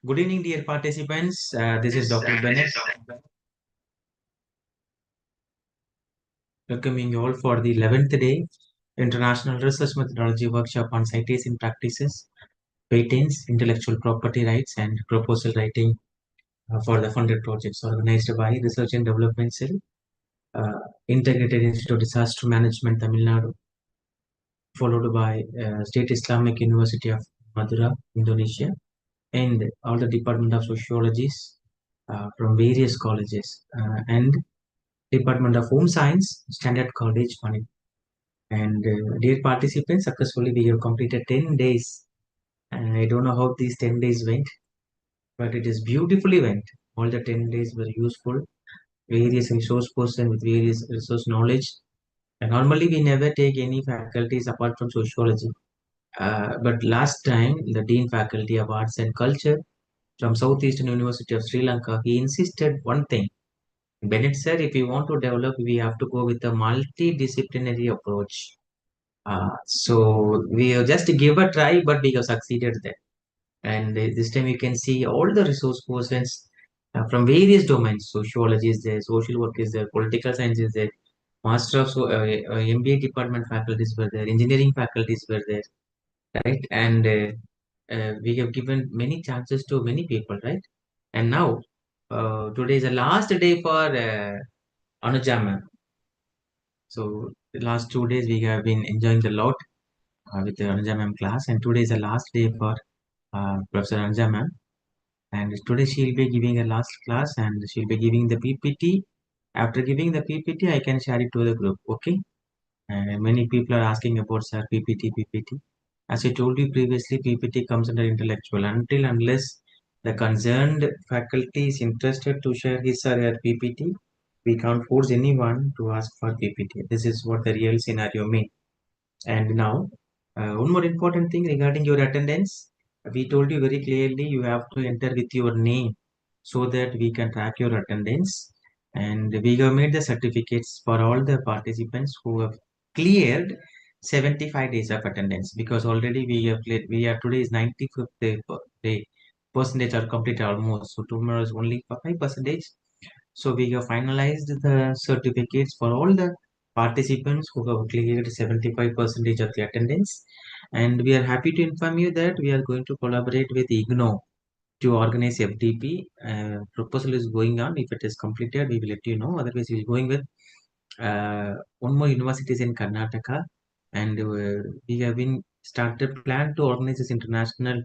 Good evening, dear participants. This is Dr. Bennett, welcoming you all for the 11th day International Research Methodology Workshop on Citation Practices, Patents, Intellectual Property Rights, and Proposal Writing for the funded projects organized by Research and Development Cell, uh, Integrated Institute of Disaster Management, Tamil Nadu, followed by State Islamic University of Madura, Indonesia, and all the Department of Sociologies from various colleges and Department of Home Science, Standard College, Pune. And dear participants, successfully we have completed 10 days. And I don't know how these 10 days went, but it is beautifully went. All the 10 days were useful. Various resource person with various resource knowledge. And normally we never take any faculties apart from sociology. But last time, the Dean Faculty of Arts and Culture from Southeastern University of Sri Lanka, he insisted one thing. Bennett said, if we want to develop, we have to go with a multidisciplinary approach. So we have just give a try, but we have succeeded there. And this time you can see all the resource persons from various domains. Sociology is there, social work is there, political science is there, Master of MBA department faculties were there, engineering faculties were there, right? And we have given many chances to many people, right? And now today is the last day for Anuja ma'am. So the last 2 days we have been enjoying a lot with the Anuja ma'am class, and today is the last day for Professor Anuja ma'am. And today she'll be giving a last class, and she'll be giving the PPT. After giving the PPT, I can share it to the group. Okay. And many people are asking about sir PPT. As I told you previously, PPT comes under intellectual. Until unless the concerned faculty is interested to share his or her PPT, we can't force anyone to ask for PPT. This is what the real scenario means. And now, one more important thing regarding your attendance. We told you very clearly you have to enter with your name so that we can track your attendance. And we have made the certificates for all the participants who have cleared 75 days of attendance, because already we have cleared, we are today is 95th day percentage are completed almost. So tomorrow is only 5%. So we have finalized the certificates for all the participants who have cleared 75% of the attendance. And we are happy to inform you that we are going to collaborate with IGNO to organize FDP. Proposal is going on. If it is completed, we will let you know. Otherwise, we will going with one more universities in Karnataka. And we have been started plan to organize this international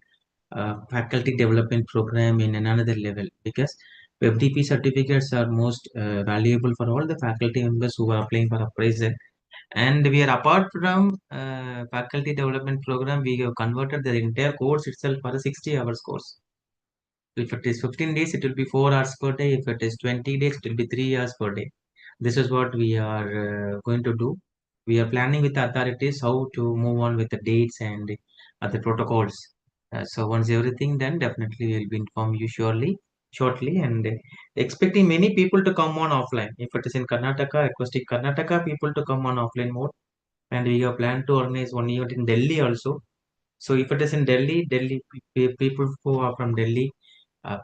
faculty development program in another level, because FDP certificates are most valuable for all the faculty members who are applying for appraisal. And we are apart from faculty development program, we have converted the entire course itself for a 60 hours course. If it is 15 days, it will be 4 hours per day. If it is 20 days, it will be 3 hours per day. This is what we are going to do. We are planning with the authorities how to move on with the dates and other protocols. So once everything done, definitely we'll be inform you shortly, and expecting many people to come on offline. If it is in Karnataka, requesting Karnataka people to come on offline mode, and we have planned to organize one event in Delhi also. So if it is in Delhi people who are from Delhi,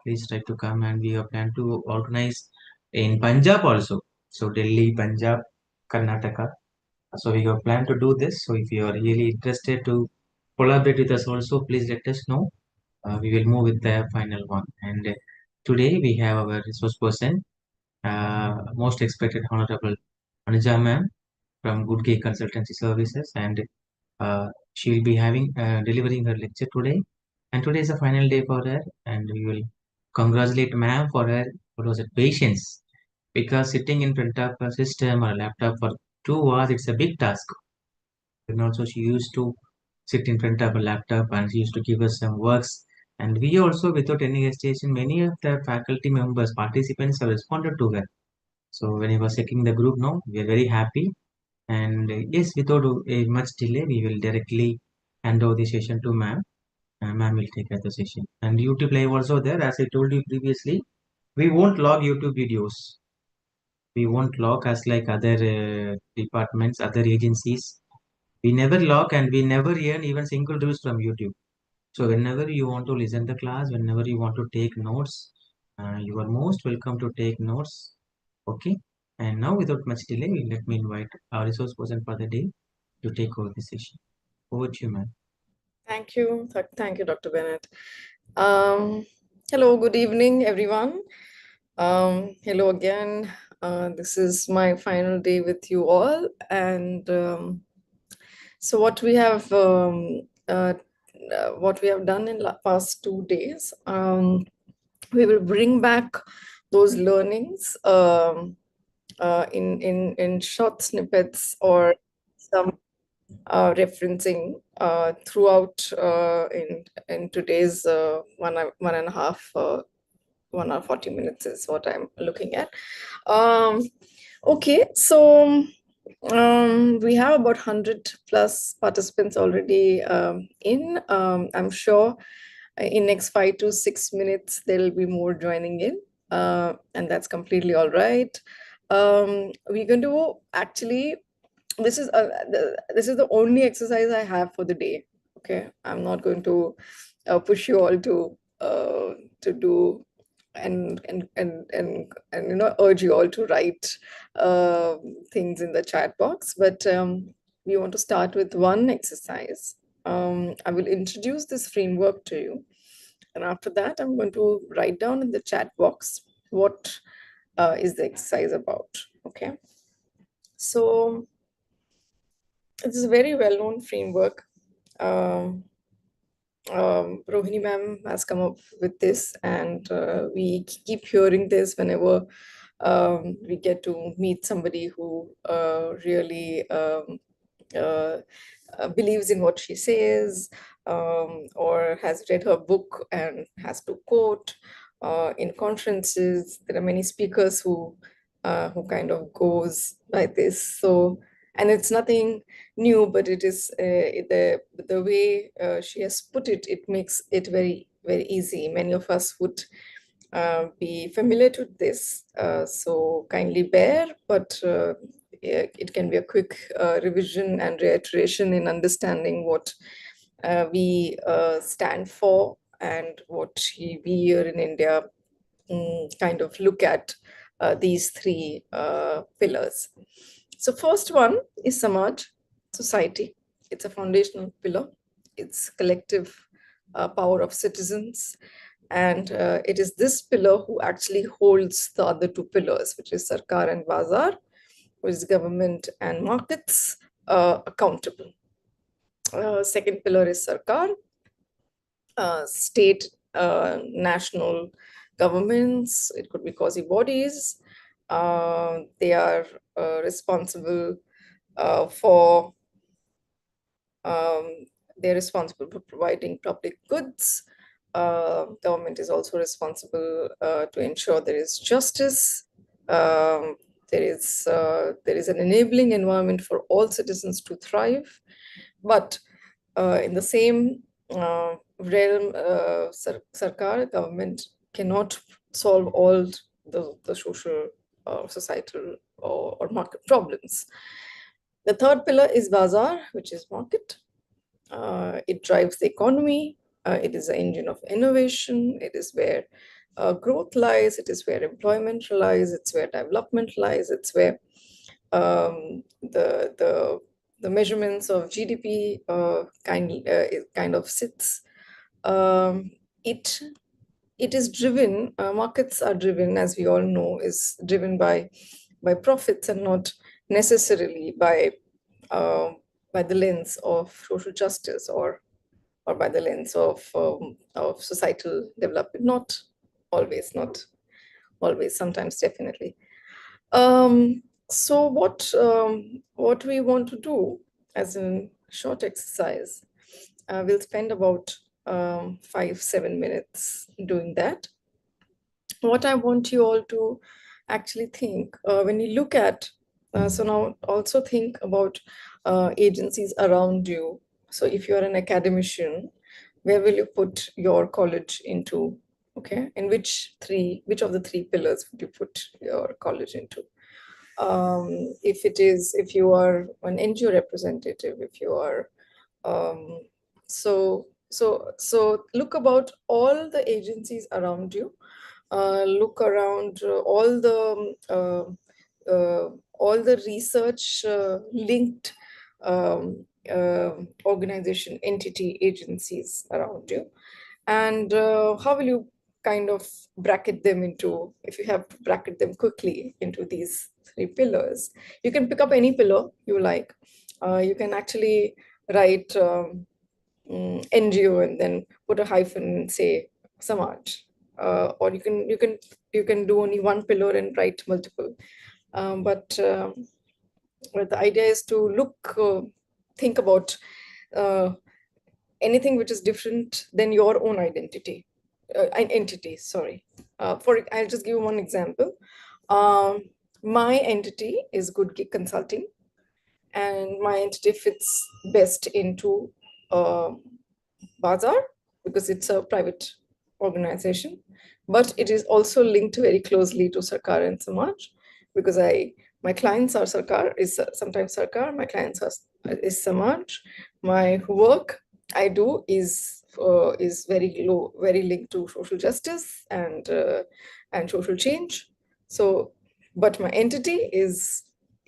please try to come, and we have planned to organize in Punjab also. So Delhi, Punjab, Karnataka. So we have planned to do this. So if you are really interested to collaborate with us also, please let us know. We will move with the final one. And today we have our resource person, most expected Honorable Anuja ma'am from Good Gay Consultancy Services, and she'll be having delivering her lecture today. And today is the final day for her, and we will congratulate ma'am for her what was it patience, because sitting in front of a system or a laptop for 2 hours, it's a big task. And also she used to sit in front of a laptop and she used to give us some works. And we also, without any hesitation, many of the faculty members, participants have responded to her. So when I was checking the group now, we are very happy. And yes, without much delay, we will directly hand over the session to ma'am. Ma'am will take the session. And YouTube live also there. As I told you previously, we won't log YouTube videos. We won't log as like other departments, other agencies. We never log, and we never earn even single rupees from YouTube. So whenever you want to listen the class, whenever you want to take notes, you are most welcome to take notes. Okay. And now, without much delay, let me invite our resource person for the day to take over the session. Over to you, ma'am. Thank you. Thank you, Dr. Bennett. Um, Hello, good evening, everyone. Hello again. This is my final day with you all. And so what we have done in past 2 days, we will bring back those learnings in short snippets or some referencing throughout in today's 1.5 1 hour 40 minutes is what I'm looking at. Um, okay, so we have about 100 plus participants already in. I'm sure in next 5 to 6 minutes there will be more joining in, and that's completely all right. We're going to actually this is the only exercise I have for the day. Okay, I'm not going to push you all to do and urge you all to write things in the chat box. But we want to start with one exercise. I will introduce this framework to you, and after that, I'm going to write down in the chat box what is the exercise about. Okay, so it's a very well-known framework. Um, Rohini ma'am has come up with this, and we keep hearing this whenever we get to meet somebody who really uh, believes in what she says, or has read her book and has to quote in conferences. There are many speakers who kind of goes like this. So, and it's nothing new, but it is the way she has put it. It makes it very easy. Many of us would be familiar to this, so kindly bear. But it can be a quick revision and reiteration in understanding what we stand for and what we here in India kind of look at these three pillars. So first one is Samaj, society. It's a foundational pillar. It's collective power of citizens. And it is this pillar who actually holds the other two pillars, which is Sarkar and Bazar, which is government and markets, accountable. Second pillar is Sarkar, state, national governments, it could be quasi bodies. They are responsible for um, they're responsible for providing public goods. Government is also responsible to ensure there is justice. Um, there is an enabling environment for all citizens to thrive. But in the same realm, Sarkar, government cannot solve all the social, societal, or market problems. The third pillar is Bazaar, which is market. It drives the economy. It is the engine of innovation. It is where growth lies. It is where employment lies. It's where development lies. It's where the measurements of GDP it kind of sits. Um, it it is driven. Markets are driven, as we all know, is driven by profits and not necessarily uh, by the lens of social justice or by the lens of societal development. Not always, not always. Sometimes, definitely. So what we want to do as a short exercise, we'll spend about 5 7 minutes doing that. What I want you all to actually think when you look at, so now also think about agencies around you. So if you're an academician, where will you put your college into? Okay, and which of the three pillars would you put your college into? If you are an NGO representative, if you are um, so So look about all the agencies around you. Look around all the research linked organization, entity, agencies around you, and how will you kind of bracket them into, if you have to bracket them quickly into these three pillars. You can pick up any pillar you like. You can actually write NGO and then put a hyphen and say Samaj. Or you can do only one pillar and write multiple. But the idea is to think about uh, anything which is different than your own identity, an entity. Sorry. I'll just give you one example. Um, my entity is Good Gig Consulting, and my entity fits best into uh, Bazaar because it's a private organization, but it is also linked very closely to Sarkar and Samaj because my clients are Sarkar, is sometimes Sarkar, my clients is Samaj. My work I do is very linked to social justice and social change. So, but my entity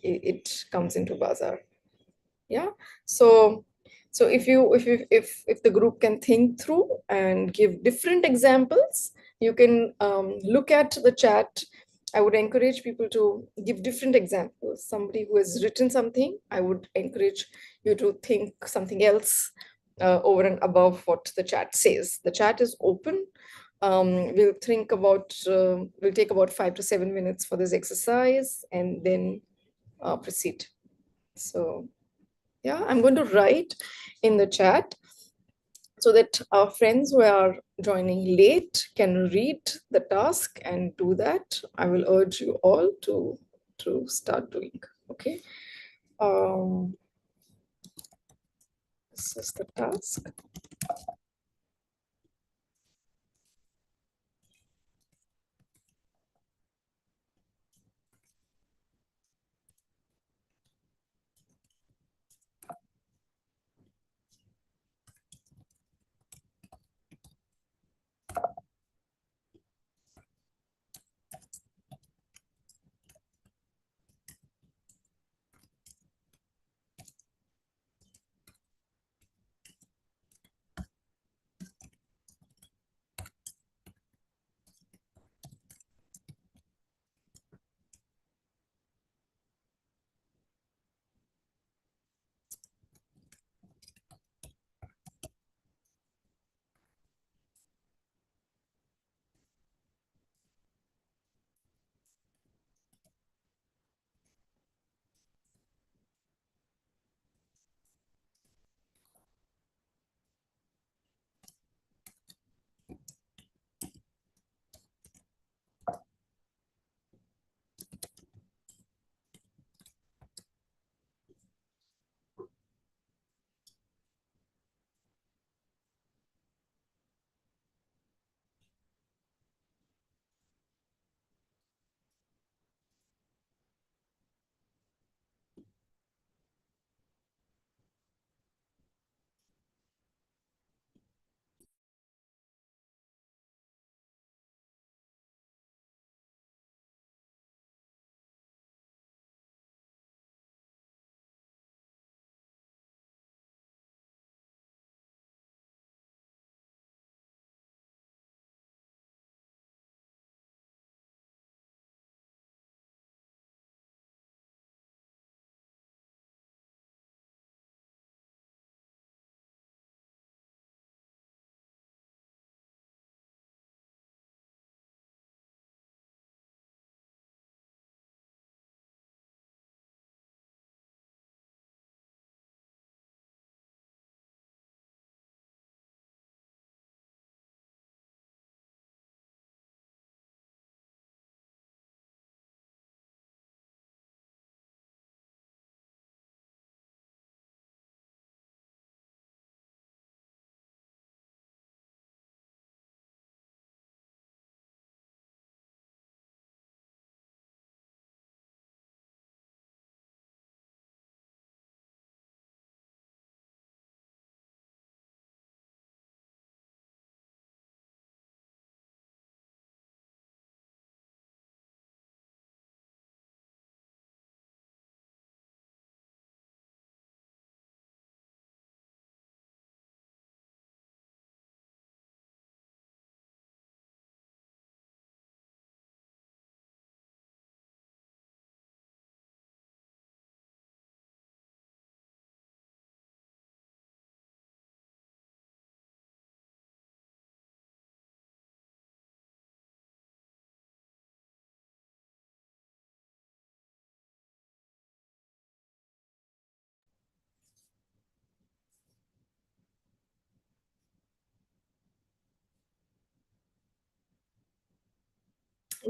it comes into Bazaar. Yeah. So if the group can think through and give different examples, you can look at the chat. I would encourage people to give different examples. Somebody who has written something, I would encourage you to think something else over and above what the chat says. The chat is open. We'll take about 5 to 7 minutes for this exercise and then proceed. So yeah, I'm going to write in the chat so that our friends who are joining late can read the task and do that. I will urge you all to start doing. Okay. Um, this is the task.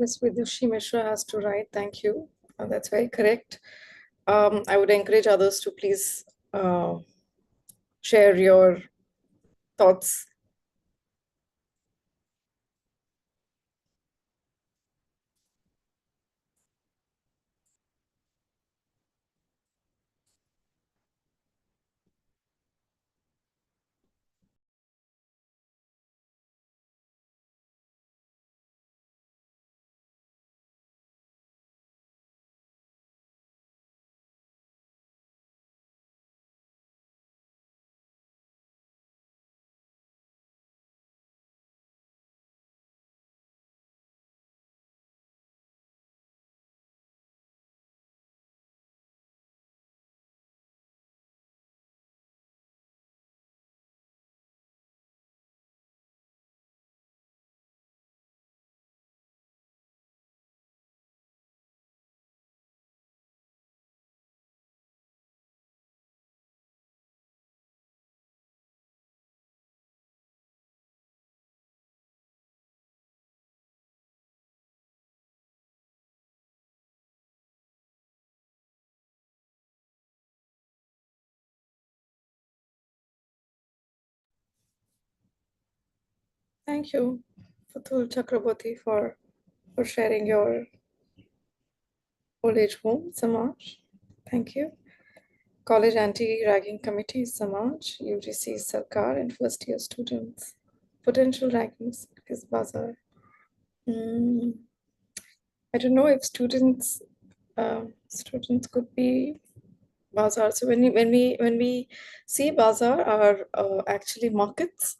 Miss Vidushi Mishra has to write. Thank you. That's very correct. I would encourage others to please share your thoughts. Thank you, Fatul Chakraborty, for sharing your old age home, Samaj. Thank you. College Anti-Ragging Committee, Samaj, UGC Sarkar, and first year students. Potential rankings is Bazaar. I don't know if students could be Bazaar. So when we see Bazaar are actually markets.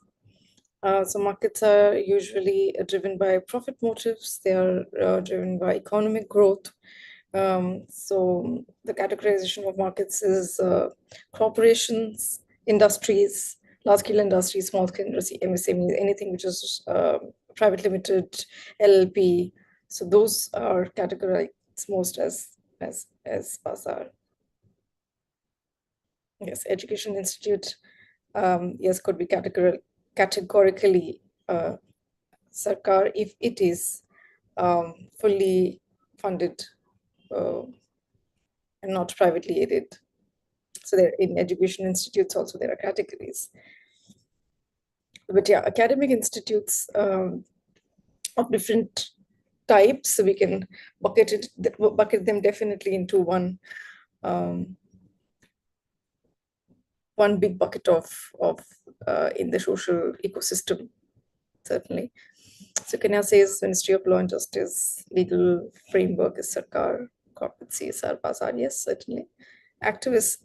So markets are usually driven by profit motives. They are driven by economic growth. So the categorization of markets is corporations, industries, large-scale industries, small-scale industry, MSMEs, anything which is private limited, LLP. So those are categorized most as Bazaar. Yes, education institute, yes, could be categorically Sarkar if it is fully funded and not privately aided. So there in education institutes also there are categories. But yeah, academic institutes of different types, so we can bucket them definitely into one big bucket of in the social ecosystem, certainly. So Kenya says Ministry of Law and Justice, legal framework is Sarkar, corporate CSR, Bazaar, yes, certainly. Activist,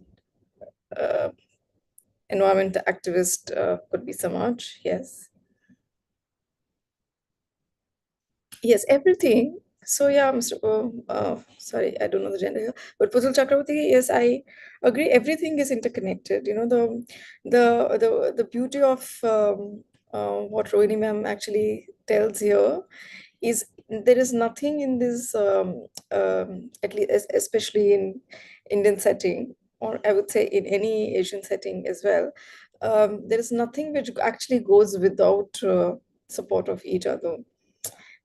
environment activist could be Samaj, yes. Yes, everything. So yeah, Mr. Sorry, I don't know the gender here, but Putul Chakraborty, yes, I agree. Everything is interconnected. You know, the beauty of what Rohini ma'am actually tells here is there is nothing in this, at least especially in Indian setting, or I would say in any Asian setting as well. There is nothing which actually goes without support of each other.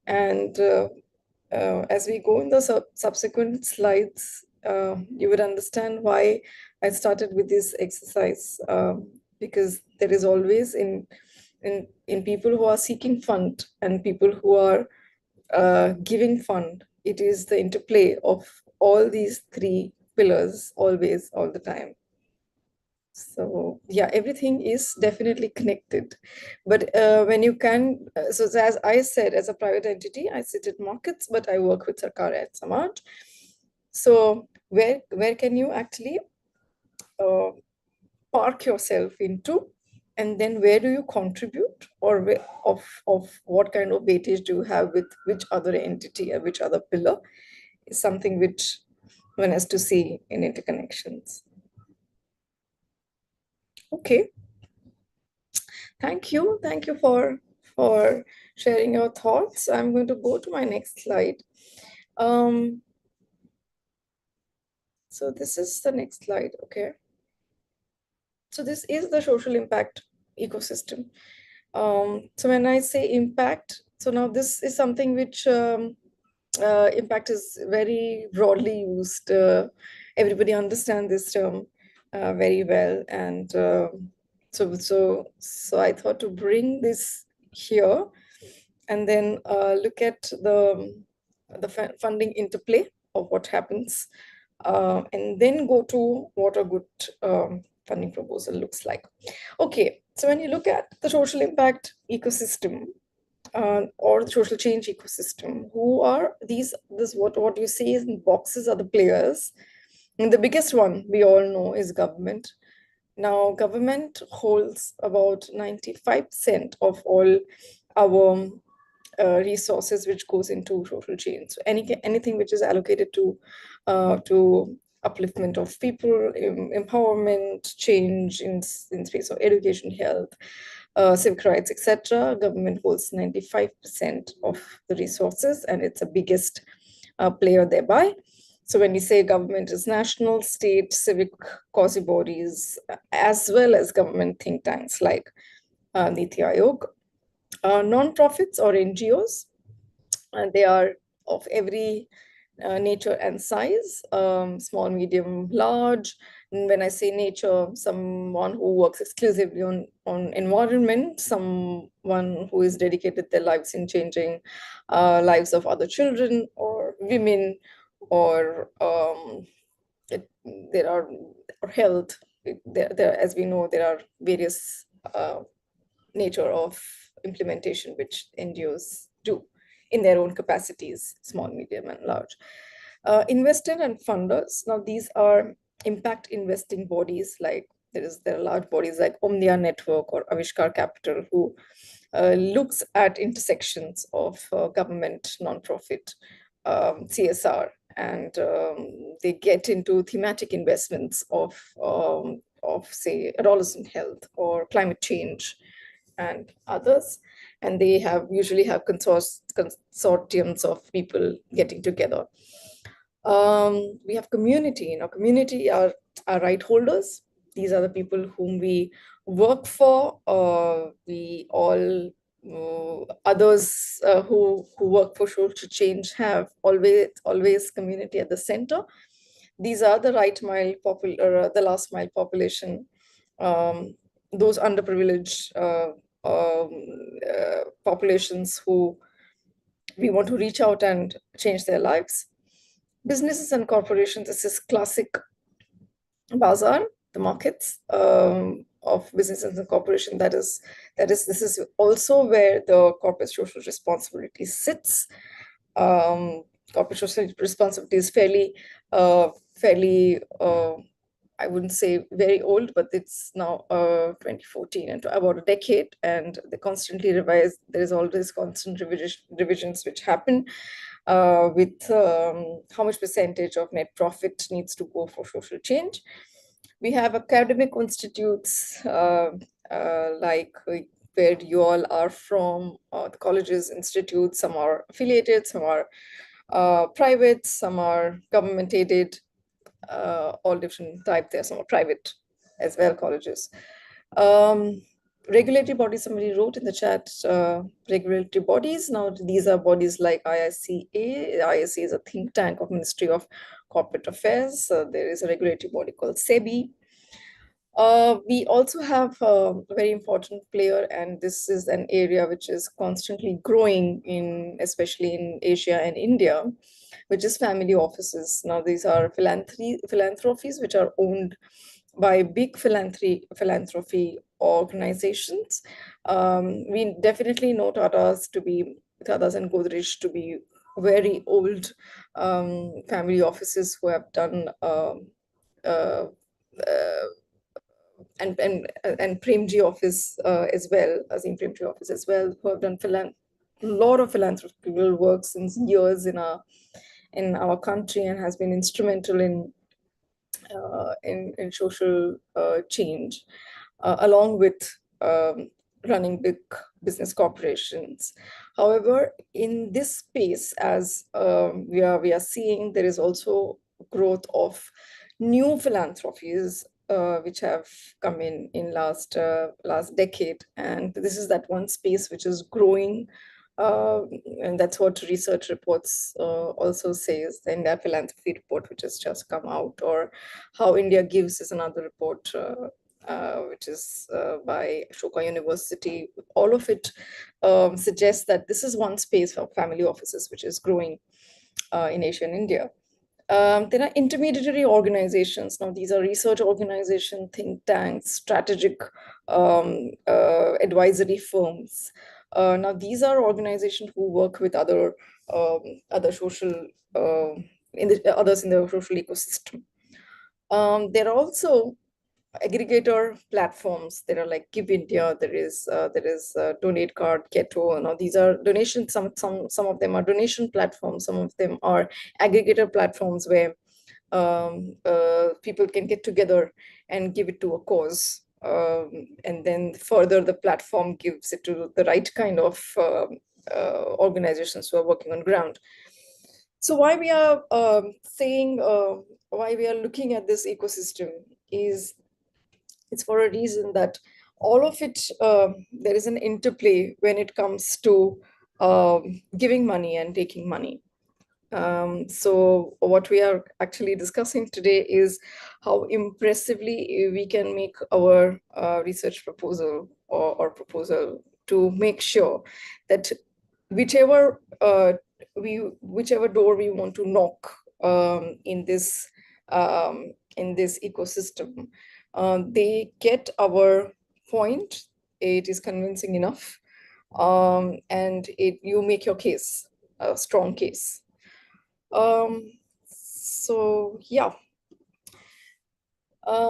And as we go in the subsequent slides, you would understand why I started with this exercise, because there is always in people who are seeking fund and people who are giving fund, it is the interplay of all these three pillars always, all the time. So yeah, everything is definitely connected. But when you can, so as I said, as a private entity, I sit at markets, but I work with Sarkar at Samaj. So where can you actually uh, park yourself into, and then where do you contribute, or of what kind of weightage do you have with which other entity or which other pillar, is something which one has to see in interconnections. Okay. Thank you for sharing your thoughts. I'm going to go to my next slide. Um, so this is the next slide, okay. So this is the social impact ecosystem. So when I say impact, so now this is something which Impact is very broadly used. Everybody understands this term very well, and so I thought to bring this here, and then look at the funding interplay of what happens, and then go to what a good funding proposal looks like. Okay, so when you look at the social impact ecosystem, or the social change ecosystem, who are these? This what you see in boxes are the players, and the biggest one we all know is government. Now, government holds about 95% of all our resources which goes into social change. So anything which is allocated to upliftment of people, empowerment, change in space of education, health, civic rights, etc. Government holds 95% of the resources, and it's the biggest player thereby. So when we say government is national, state, civic quasi bodies, as well as government think tanks like Niti Aayog, non-profits or NGOs, and they are of every nature and size, small, medium, large. And when I say nature, someone who works exclusively on environment, someone who is dedicated their lives in changing lives of other children or women, or there are or health. As we know, there are various nature of implementation which NGOs do in their own capacities, small, medium, and large. Investor and funders. Now, these are impact investing bodies, like there are large bodies like Omnia Network or Avishkar Capital, who looks at intersections of government, nonprofit, CSR, and they get into thematic investments of say adolescent health or climate change and others, and they usually have consortiums of people getting together. We have community. Now, community are right holders. These are the people whom we work for. We all others who work for social change have always community at the center. These are the the last mile population, those underprivileged populations who we want to reach out and change their lives. Businesses and corporations, this is classic bazaar, the markets of businesses and corporation. This is also where the corporate social responsibility sits. Corporate social responsibility is fairly I wouldn't say very old, but it's now 2014 and about a decade, and they constantly revise. There is always constant revisions which happen with how much percentage of net profit needs to go for social change. We have academic institutes like where you all are from, the colleges, institutes. Some are affiliated, some are private, some are government aided, all different type. There are some are private as well, colleges. Um, Regulatory bodies, somebody wrote in the chat, regulatory bodies. Now, these are bodies like IICA. IICA is a think tank of Ministry of Corporate Affairs. There is a regulatory body called SEBI. We also have a very important player, and this is an area which is constantly growing especially in Asia and India, which is family offices. Now, these are philanthropies which are owned by big philanthropy organizations. We definitely know Tata's and Godrej to be very old family offices who have done uh, uh, and Premji office as well, Azim Premji office as well, who have done a lot of philanthropical work since years in our country, and has been instrumental in social change, along with running big business corporations. However, in this space, as we are seeing, there is also growth of new philanthropies which have come in last decade, and this is that one space which is growing Uh, and that's what research reports also says. The India Philanthropy report, which has just come out, or How India Gives is another report, which is by Ashoka University. All of it suggests that this is one space for family offices, which is growing in Asia and India. There are intermediary organizations. Now, these are research organizations, think tanks, strategic advisory firms. Now, these are organizations who work with other social others in the social ecosystem. There are also aggregator platforms. There are like Give India. There is Donate Card, Keto. Now these are donation. Some of them are donation platforms. Some of them are aggregator platforms where people can get together and give it to a cause. And then further, the platform gives it to the right kind of organizations who are working on ground. So why we are saying why we are looking at this ecosystem is it's for a reason that all of it there is an interplay when it comes to giving money and taking money. So what we are actually discussing today is how impressively we can make our research proposal or proposal to make sure that whichever whichever door we want to knock in this ecosystem, they get our point. It is convincing enough, and you make your case, a strong case. So yeah.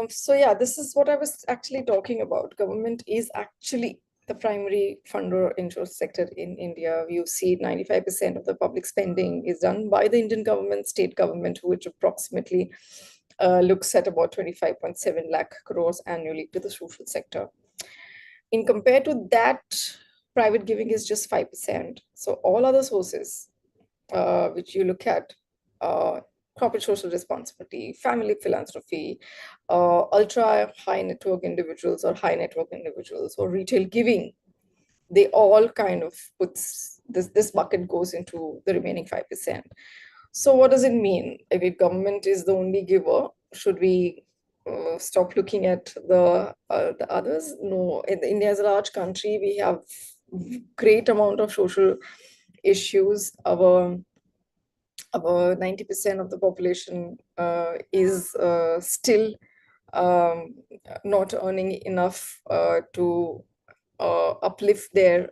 So yeah, this is what I was actually talking about. Government is actually the primary funder in social sector in India. You see 95% of the public spending is done by the Indian government, state government, which approximately looks at about 25.7 lakh crores annually to the social sector. In compared to that, private giving is just 5%. So all other sources which you look at, uh, corporate social responsibility, family philanthropy, ultra high network individuals or high network individuals, or retail giving, they all kind of puts this bucket goes into the remaining 5%. So what does it mean? If government is the only giver, should we stop looking at the others? No. India is a large country. We have great amount of social issues. About 90% of the population is still um, not earning enough to uplift their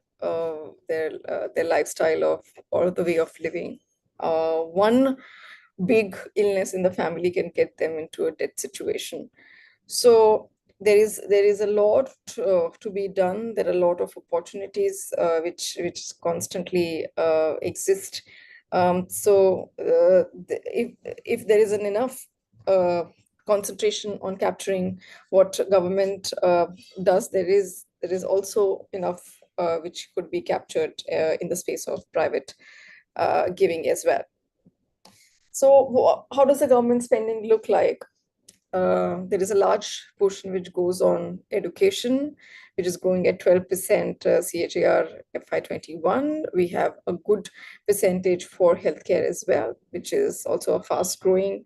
lifestyle of or the way of living. One big illness in the family can get them into a debt situation. So there is a lot to be done. There are a lot of opportunities which constantly exist. If there isn't enough concentration on capturing what government does, there is also enough which could be captured in the space of private giving as well. So how does the government spending look like? There is a large portion which goes on education, which is growing at 12% CAGR FY21. We have a good percentage for healthcare as well, which is also a fast growing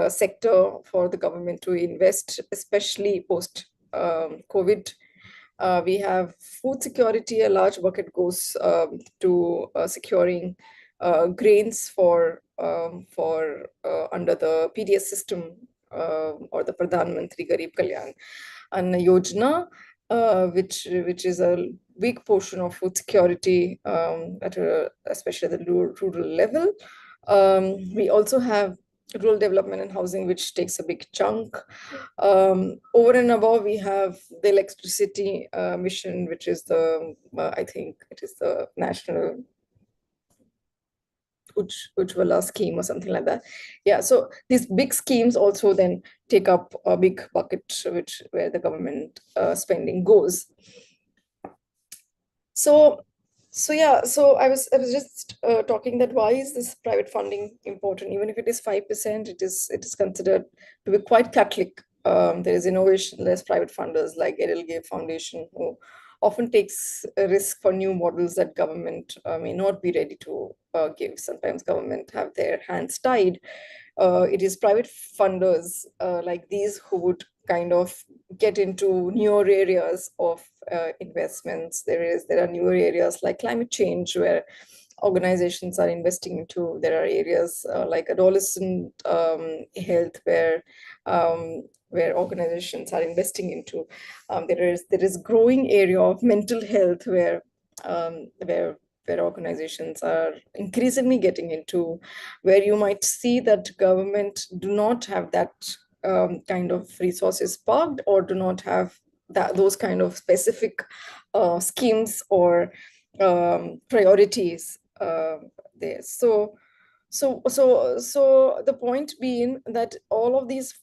sector for the government to invest, especially post COVID. We have food security. A large bucket goes to securing grains for under the PDS system or the Pradhan Mantri Garib Kalyan Anna Yojana, which is a big portion of food security especially at the rural level. We also have rural development and housing, which takes a big chunk. Over and above, we have the electricity mission, which is I think it is the national Ujjwala scheme or something like that. Yeah, so these big schemes also then take up a big bucket, where the government spending goes. So, so I was just talking that why is this private funding important? Even if it is 5%, it is considered to be quite Catholic. There is innovation, less private funders like Edelgate Foundation who often takes a risk for new models that government may not be ready to give. Sometimes government have their hands tied. It is private funders like these who would kind of get into newer areas of investments. There are newer areas like climate change where organizations are investing into. There are areas like adolescent health where organizations are investing into. There is growing area of mental health um, where where organizations are increasingly getting into, where you might see that government do not have that kind of resources parked, or do not have those kind of specific schemes or priorities there. So the point being that all of these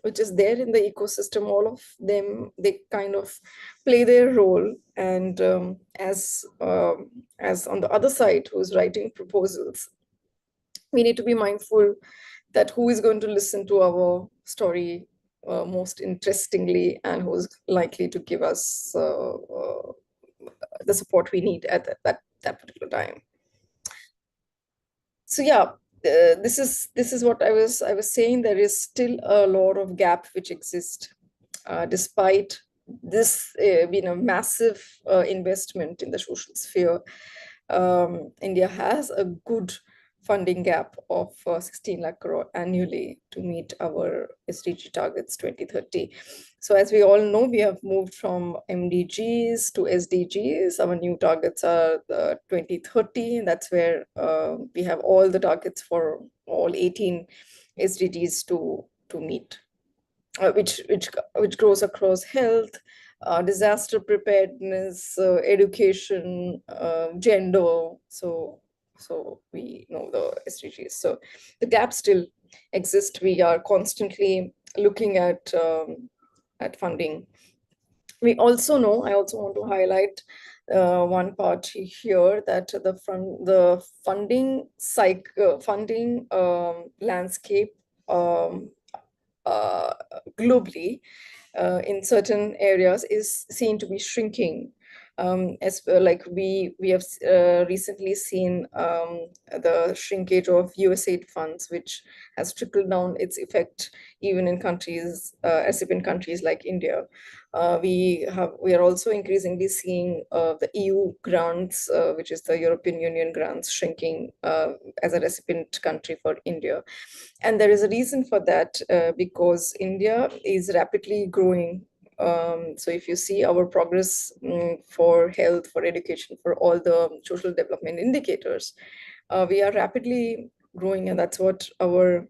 which is there in the ecosystem, all of them, they kind of play their role. And as on the other side who's writing proposals, we need to be mindful that who is going to listen to our story most interestingly, and who's likely to give us the support we need at that particular time. So yeah, this is what I was saying. There is still a lot of gap which exists, despite this being a massive investment in the social sphere. India has a good funding gap of 16 lakh crore annually to meet our SDG targets 2030. So as we all know, we have moved from MDGs to SDGs. Our new targets are 2030. That's where we have all the targets for all 18 SDGs to meet, which grows across health, disaster preparedness, education, gender. So we know the SDGs. So the gap still exists. We are constantly looking at funding. We also know, I also want to highlight one part here, that the funding landscape um, uh, globally in certain areas is seen to be shrinking. As like we have recently seen the shrinkage of USAID funds, which has trickled down its effect even in countries, recipient countries like India. We are also increasingly seeing the EU grants, which is the European Union grants, shrinking as a recipient country for India. And there is a reason for that, because India is rapidly growing. So if you see our progress for health, for education, for all the social development indicators, we are rapidly growing, and that's what our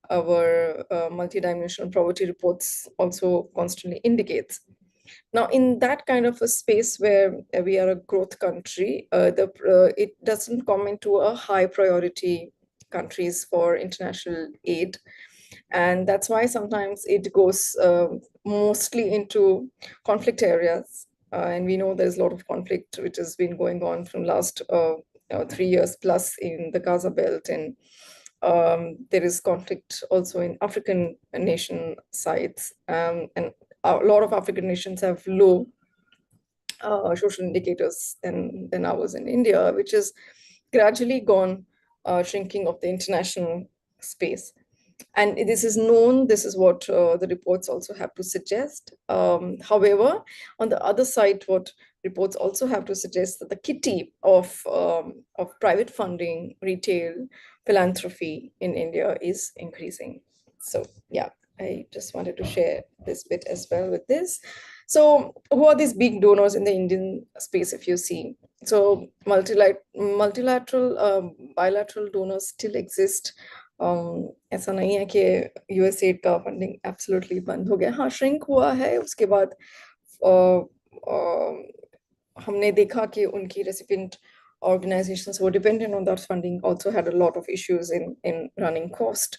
multidimensional poverty reports also constantly indicates. Now, in that kind of a space where we are a growth country, it doesn't come into a high priority countries for international aid. And that's why sometimes it goes mostly into conflict areas. And we know there's a lot of conflict which has been going on from last 3 years plus in the Gaza belt. And there is conflict also in African nation sites. And a lot of African nations have low social indicators than ours in India, which has gradually gone shrinking of the international space. And this is known, this is what the reports also have to suggest. However, on the other side, what reports also have to suggest that the kitty of private funding, retail, philanthropy in India is increasing. So yeah, I just wanted to share this bit as well with this. So who are these big donors in the Indian space, if you see? So multilateral, bilateral donors still exist. ऐसा नहीं है कि USAID का funding absolutely बंद हो गया. हाँ, shrink हुआ है. उसके बाद हमने देखा कि उनकी recipient organizations who were dependent on that funding also had a lot of issues in running cost.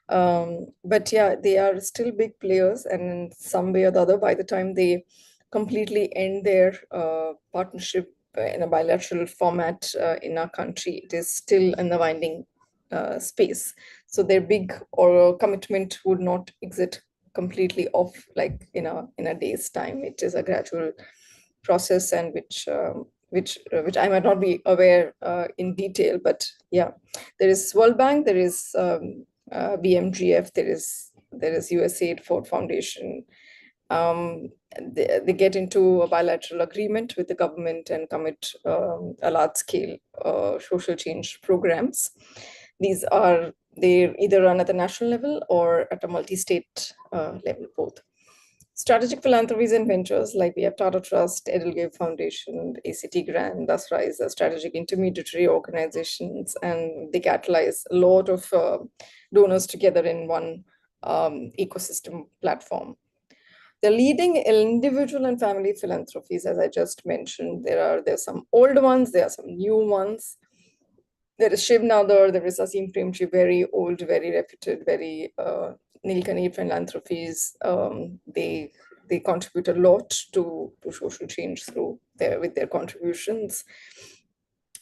But yeah, they are still big players, and in some way or the other, by the time they completely end their partnership in a bilateral format in our country, it is still in the winding space. So their big or commitment would not exit completely off like in a day's time. It is a gradual process, and which I might not be aware in detail, but yeah, there is World Bank, there is BMGF, there is USAID, Ford Foundation. um, they get into a bilateral agreement with the government and commit a large scale social change programs. These are they either run at the national level or at a multi-state level, both. Strategic philanthropies and ventures, like we have Tata Trust, Edelgave Foundation, ACT Grant, thus rise as strategic intermediary organizations, and they catalyze a lot of donors together in one ecosystem platform. The leading individual and family philanthropies, as I just mentioned, there's some old ones, there are some new ones. There is Shiv Nadar, there is Asim Premji, very old, very reputed, very Nilkanir philanthropies. They contribute a lot to social change through with their contributions.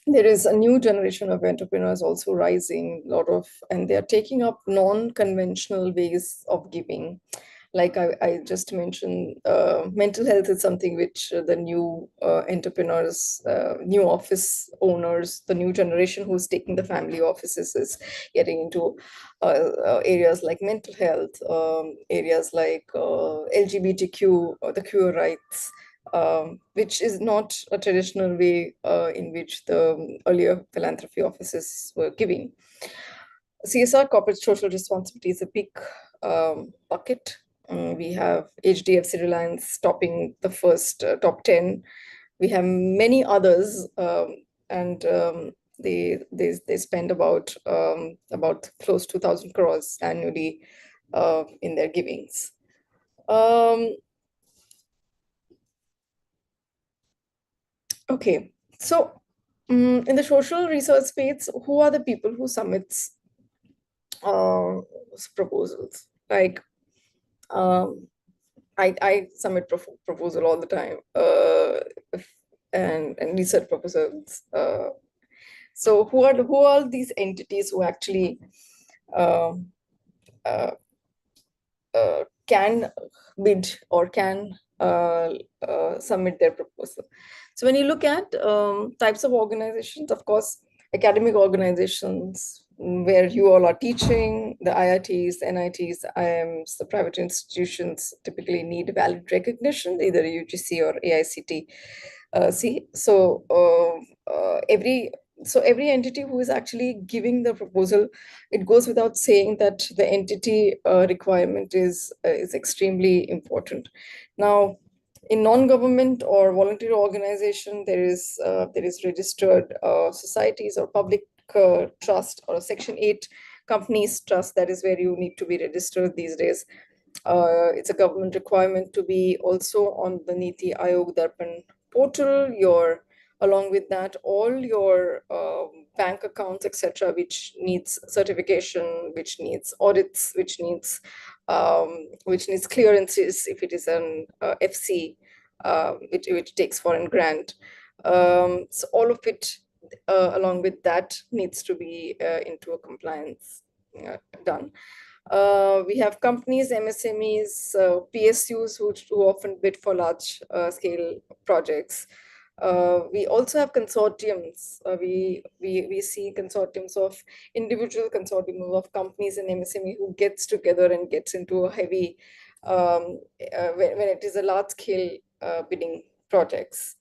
There is a new generation of entrepreneurs also rising, and they're taking up non-conventional ways of giving. Like I just mentioned, mental health is something which the new entrepreneurs, new office owners, the new generation who's taking the family offices is getting into areas like mental health, areas like LGBTQ, the queer rights, which is not a traditional way in which the earlier philanthropy offices were giving. CSR, corporate social responsibility, is a big bucket. We have HDFC Reliance topping the first top 10. We have many others, and they spend about close to 1,000 crores annually in their givings. Okay, so in the social research space, who are the people who submits uh, proposals? Like um, I submit proposal all the time, and research proposals. So who are these entities who actually um, uh, can bid or can submit their proposal? So when you look at types of organizations, of course, academic organizations where you all are teaching, the IITs, NITs, IIMs, the private institutions typically need valid recognition, either UGC or AICT. See, every entity who is actually giving the proposal, it goes without saying that the entity requirement is extremely important. Now, in non-government or voluntary organization, there is registered societies or public trust or a Section 8 companies trust. That is where you need to be registered these days. It's a government requirement to be also on the Niti Aayog Darpan portal. Along with that, all your bank accounts, etc., which needs certification, which needs audits, which needs clearances if it is an FC, which takes foreign grant. So all of it, along with that, needs to be into a compliance done. We have companies, MSMEs, PSUs who often bid for large scale projects. We also have consortiums. We see consortiums of individual consortiums of companies and MSME who gets together and gets into a heavy when it is a large scale bidding projects.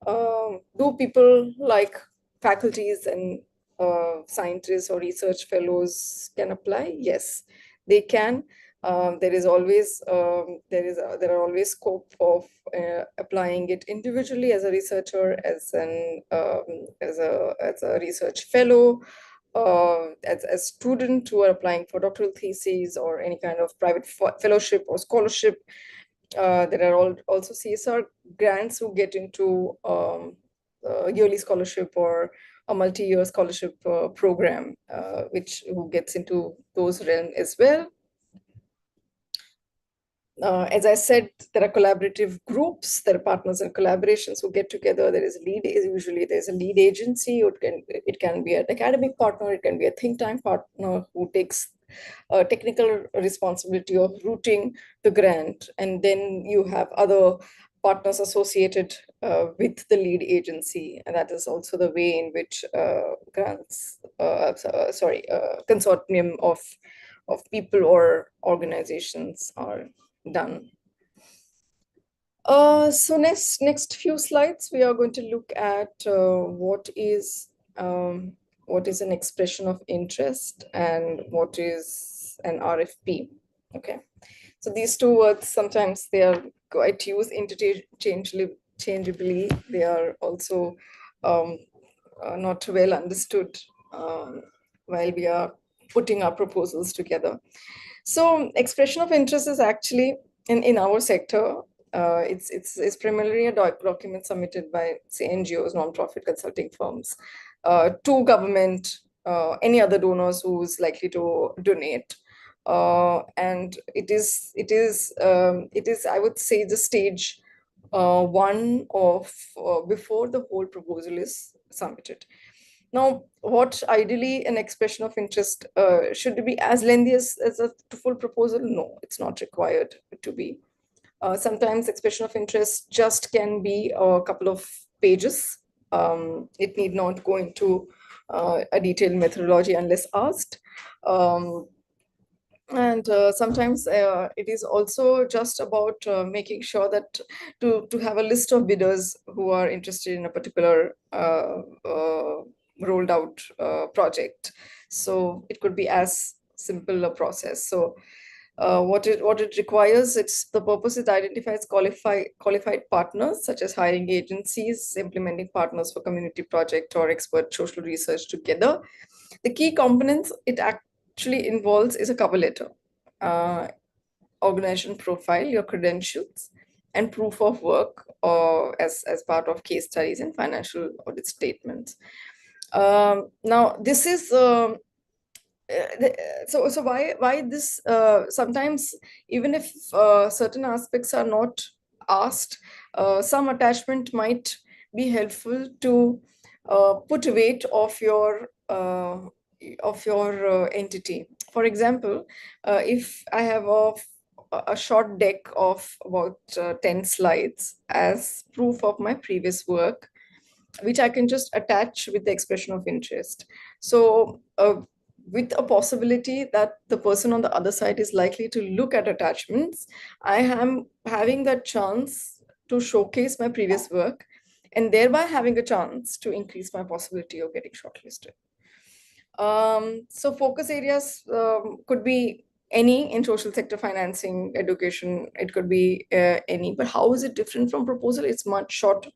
Do people like faculties and scientists or research fellows can apply? Yes, they can. There are always scope of applying it individually as a researcher, as a research fellow, as a student who are applying for doctoral theses or any kind of private fellowship or scholarship. There are also CSR grants who get into yearly scholarship or a multi-year scholarship program, which who gets into those realm as well. As I said, there are collaborative groups, there are partners and collaborations who get together. Usually there's a lead agency. It can be an academic partner, it can be a think tank partner who takes technical responsibility of routing the grant, and then you have other partners associated with the lead agency, and that is also the way in which consortium of people or organizations are done. So next few slides, we are going to look at what is an expression of interest and what is an RFP. Okay, so these two words sometimes they are quite used interchangeably. They are also um, not well understood um, while we are putting our proposals together. So expression of interest is actually in our sector. It's primarily a document submitted by, say, NGOs, non-profit consulting firms, to government, any other donors who's likely to donate, and it is I would say the stage one of before the whole proposal is submitted. Now, what ideally an expression of interest should it be as lengthy as a full proposal? No, it's not required to be. Sometimes expression of interest just can be a couple of pages. It need not go into a detailed methodology unless asked. And sometimes it is also just about making sure that to have a list of bidders who are interested in a particular rolled out project. So it could be as simple a process. So what it requires, it's the purpose, it identifies qualified partners such as hiring agencies, implementing partners for community project or expert social research together. The key components it actually involves is a cover letter, uh, organization profile, your credentials, and proof of work as part of case studies and financial audit statements. Now, this is so why this sometimes even if certain aspects are not asked, some attachment might be helpful to put weight of your entity. For example, if I have a short deck of about 10 slides as proof of my previous work, which I can just attach with the expression of interest. So, with a possibility that the person on the other side is likely to look at attachments, I am having that chance to showcase my previous work and thereby having a chance to increase my possibility of getting shortlisted. So focus areas could be any in social sector financing, education, it could be any, but how is it different from proposal? It's much shorter.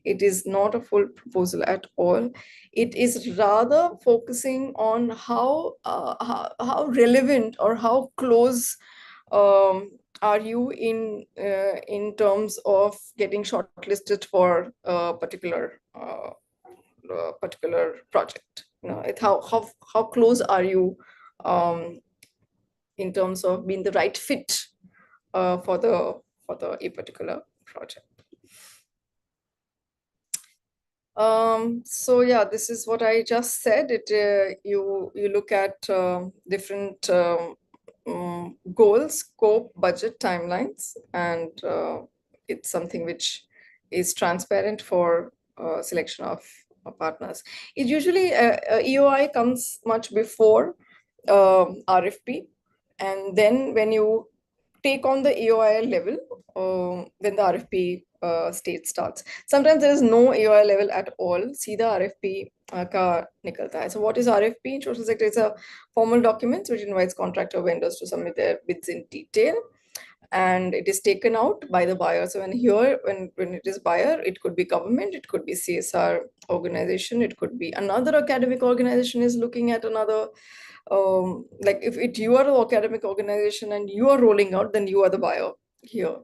It is not a full proposal at all. It is rather focusing on how relevant or how close are you in terms of getting shortlisted for a particular project. You know, it how close are you um, in terms of being the right fit for the a particular project. So yeah, this is what I just said. You look at different goals, scope, budget, timelines, and it's something which is transparent for selection of partners. It usually EOI comes much before RFP, and then when you take on the EOI level, then the RFP stage starts. Sometimes there is no AOI level at all. सीधा RFP का निकलता है. So what is RFP in social sector? It's a formal document which invites contractor vendors to submit their bids in detail, and it is taken out by the buyer. So when it is buyer, it could be government, it could be CSR organization, it could be another academic organization is looking at another. Like if you are an academic organization and you are rolling out, then you are the buyer here.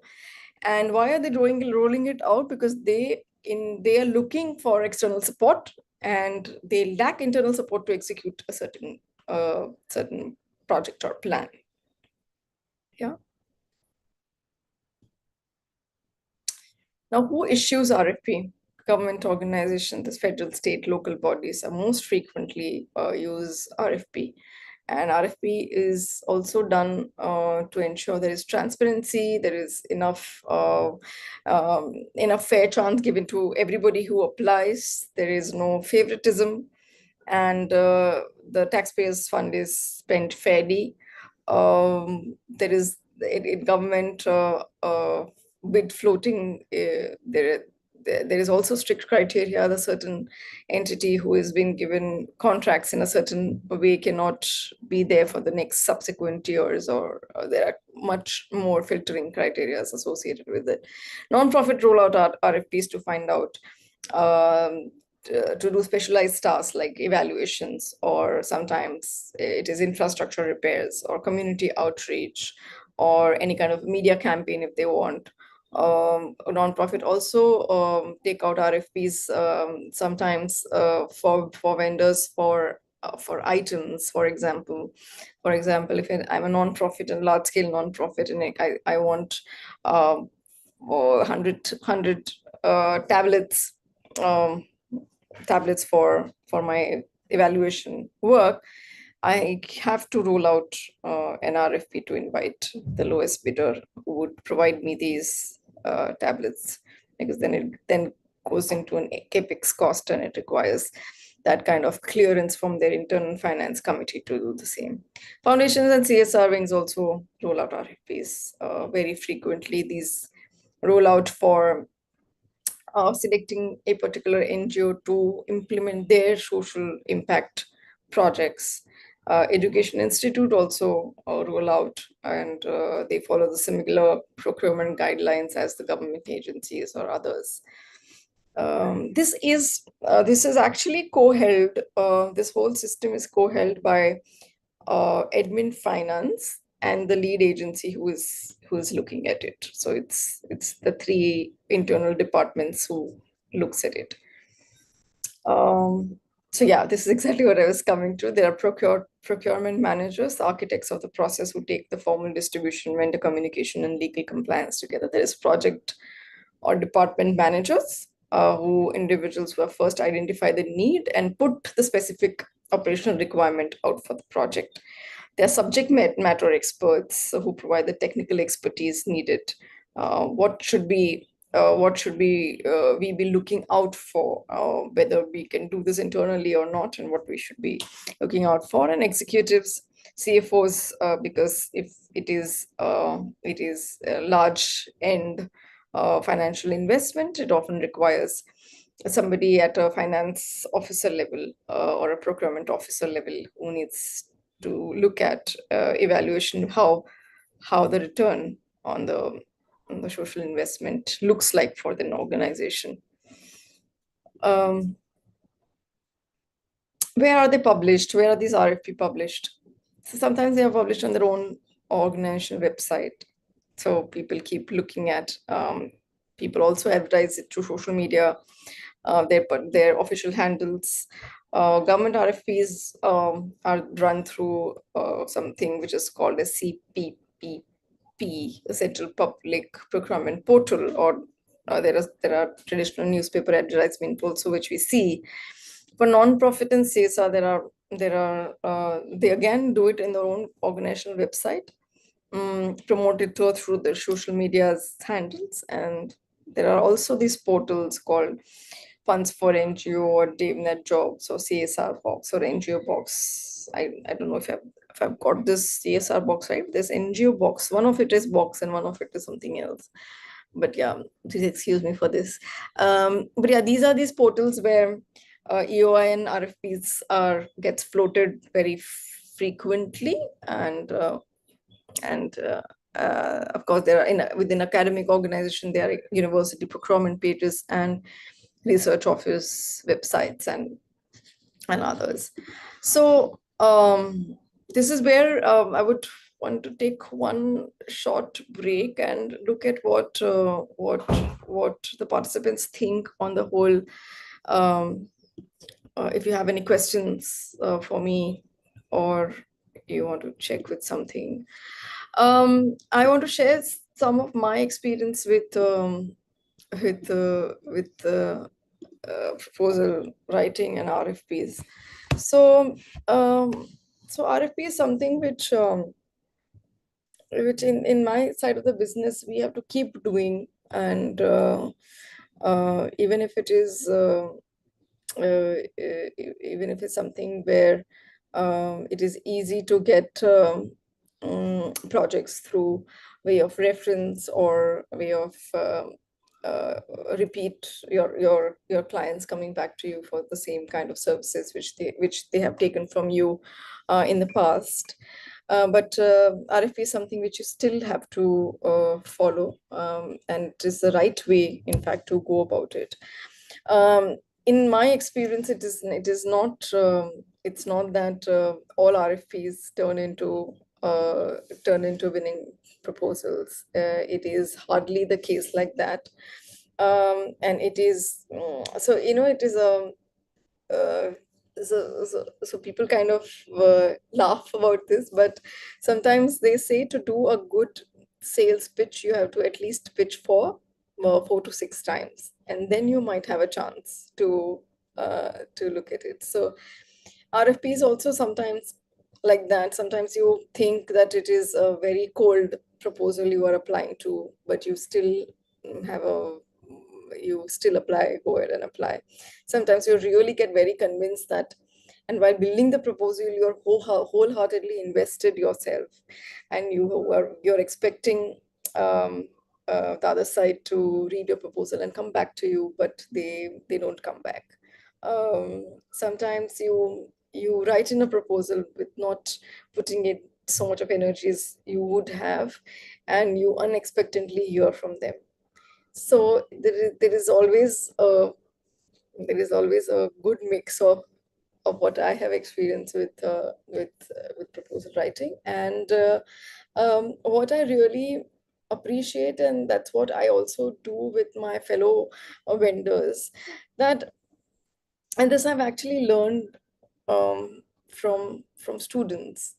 And why are they rolling it out? Because they are looking for external support and they lack internal support to execute a certain project or plan. Yeah. Now, who issues RFP? Government organizations, the federal, state, local bodies are most frequently use RFP. And RFP is also done to ensure there is transparency, there is enough fair chance given to everybody who applies, there is no favoritism, and the taxpayers' fund is spent fairly. There is in government bid floating. There is also strict criteria. The certain entity who has been given contracts in a certain way cannot be there for the next subsequent years, or there are much more filtering criteria associated with it. Non-profit rollout RFPs to find out to do specialized tasks like evaluations, or sometimes it is infrastructure repairs or community outreach or any kind of media campaign if they want. A nonprofit also take out RFPs sometimes for vendors for items. For example, if I'm a nonprofit and large scale nonprofit, and I want 100 tablets, um, for my evaluation work, I have to roll out an RFP to invite the lowest bidder who would provide me these tablets, because then it then goes into an capex cost, and it requires that kind of clearance from their internal finance committee to do the same. Foundations and CSR wings also roll out RFPs very frequently. These roll out for selecting a particular NGO to implement their social impact projects. Education Institute also roll out, and they follow the similar procurement guidelines as the government agencies or others. This is actually co-held. This whole system is co-held by admin finance and the lead agency who is looking at it. So it's the three internal departments who looks at it. So yeah, this is exactly what I was coming to. There are procurement managers, architects of the process, who take the formal distribution, vendor communication, and legal compliance together. There is project or department managers, who individuals who have first identified the need and put the specific operational requirement out for the project. They are subject matter experts who provide the technical expertise needed. What should we be looking out for, whether we can do this internally or not, and what we should be looking out for. And executives, CFOs, because if it is a large end financial investment, it often requires somebody at a finance officer level or a procurement officer level who needs to look at evaluation, how the return on the social investment looks like for the organization. Um, where are they published? Where are these RFP published? So sometimes they are published on their own organization website. So people keep looking at. People also advertise it through social media, their official handles. Government RFPs are run through something which is called a CPPP, the Central Public Procurement Portal, or there are traditional newspaper advertisements also which we see. For non-profit and CSR, they again do it in their own organizational website, promote it through their social media's handles, and there are also these portals called Funds for NGO or DaveNet Jobs or CSR Box or NGO Box. I don't know if I've got this CSR box right. There's NGO Box. One of it is box and one of it is something else. But yeah, please excuse me for this. But yeah, these are these portals where EOI and RFPs gets floated very frequently, and of course there are within academic organization there are university procurement pages and research office websites and others. So this is where I would want to take one short break and look at what the participants think on the whole. If you have any questions for me, or you want to check with something, I want to share some of my experience with proposal writing and RFPs. So So RFP is something which in my side of the business we have to keep doing, and even if it is even if it's something where it is easy to get projects through way of reference or way of uh, repeat your clients coming back to you for the same kind of services which they have taken from you in the past. But RFP is something which you still have to follow, and it is the right way, in fact, to go about it. Um, in my experience, it is not it's not that all RFPs turn into winning proposals. It is hardly the case like that, and it is so it is a uh, so people kind of laugh about this, but sometimes they say to do a good sales pitch, you have to at least pitch for 4 to 6 times, and then you might have a chance to look at it. So RFP is also sometimes like that. Sometimes you think that it is a very cold proposal you are applying to, but you still have a you still apply, go ahead and apply. Sometimes you really get very convinced that, and while building the proposal, you're wholeheartedly invested yourself, and you're expecting um, the other side to read your proposal and come back to you, but they don't come back. Sometimes you write in a proposal with not putting it so much of energy as you would have, and you unexpectedly hear from them. So there is always a good mix of what I have experienced with proposal writing, and what I really appreciate, and that's what I also do with my fellow vendors, that, and this I've actually learned from students.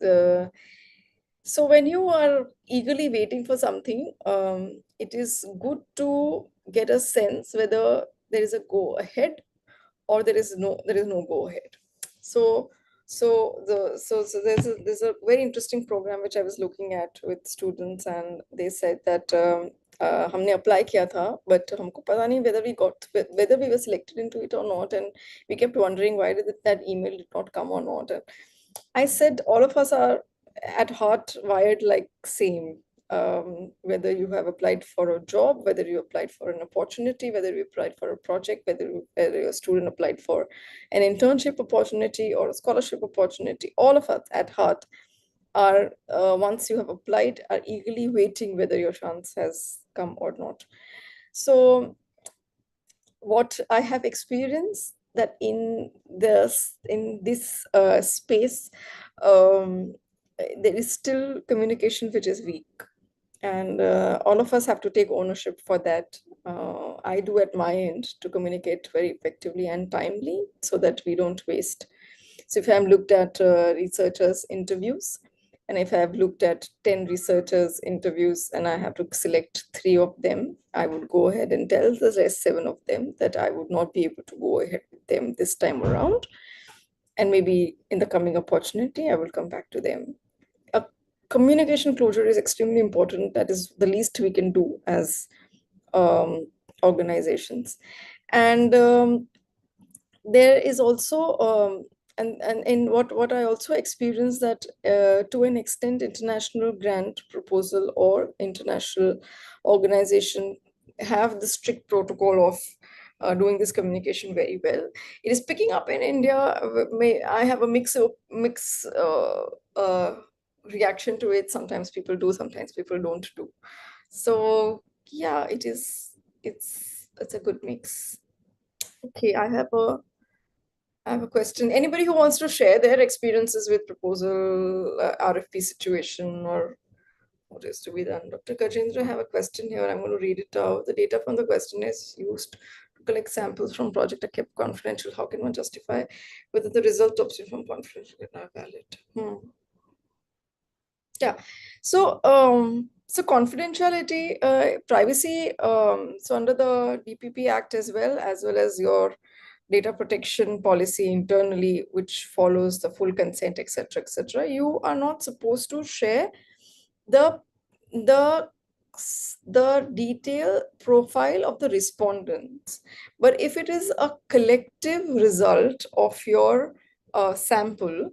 So when you are eagerly waiting for something, it is good to get a sense whether there is a go ahead or there is no go ahead. So there's a very interesting program which I was looking at with students, and they said that हमने apply किया था, but हमको पता नहीं whether we were selected into it or not, and we kept wondering why that email did not come or not. And I said all of us are at heart wired like same. Whether you have applied for a job, whether you applied for an opportunity, whether you applied for a project, whether your student applied for an internship opportunity or a scholarship opportunity, all of us at heart are, once you have applied, are eagerly waiting whether your chance has come or not. So what I have experienced, that in this space, there is still communication which is weak, and all of us have to take ownership for that. I do at my end to communicate very effectively and timely so that we don't waste. So if I'm looked at researchers' interviews, and if I've looked at 10 researchers' interviews and I have to select 3 of them, I would go ahead and tell the rest 7 of them that I would not be able to go ahead with them this time around. And maybe in the coming opportunity, I will come back to them. A communication closure is extremely important. That is the least we can do as um, organizations. And there is also and what I also experienced, that to an extent international grant proposal or international organization have the strict protocol of doing this communication very well. It is picking up in India. I have a mix reaction to it. Sometimes people do, sometimes people don't do. So yeah, it's a good mix. Okay, I have a question. Anybody who wants to share their experiences with proposal, RFP situation, or what is to be done? Dr. Gajendra, I have a question here. I'm going to read it out. The data from the question is used to collect samples from project are kept confidential. How can one justify whether the result obtained from confidential are valid? Yeah. So confidentiality, privacy. So under the DPP Act as well as your data protection policy internally, which follows the full consent, etc., etc., you are not supposed to share the the the detailed profile of the respondents. But if it is a collective result of your sample,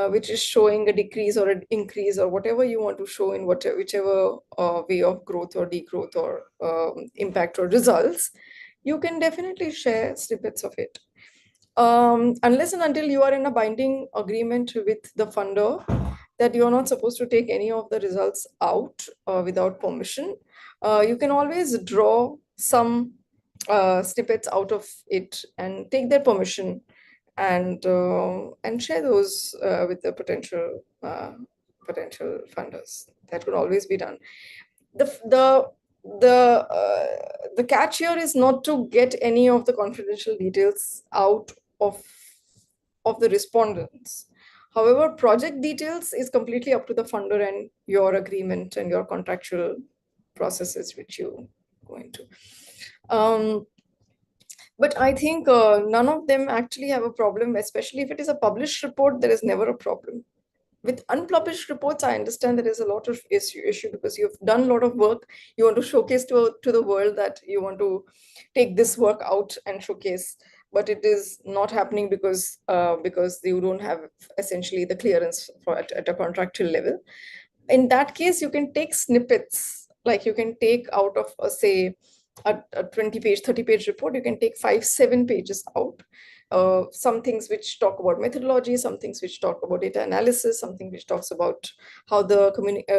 which is showing a decrease or an increase or whatever you want to show in whatever whichever way of growth or degrowth or impact or results, you can definitely share snippets of it. Unless and until you are in a binding agreement with the funder that you're not supposed to take any of the results out without permission, you can always draw some snippets out of it and take their permission and share those with the potential funders. That could always be done. The the catch here is not to get any of the confidential details out of the respondents. However, project details is completely up to the funder and your agreement and your contractual processes which you go into. But I think none of them actually have a problem, especially if it is a published report. There is never a problem. With unpublished reports, I understand there is a lot of issue because you've done a lot of work. You want to showcase to the world that you want to take this work out and showcase, but it is not happening because you don't have essentially the clearance for at a contractual level. In that case, you can take snippets, like you can take out of say a 20 page 30 page report, you can take 5 7 pages out, some things which talk about methodology, some things which talk about data analysis, something which talks about how the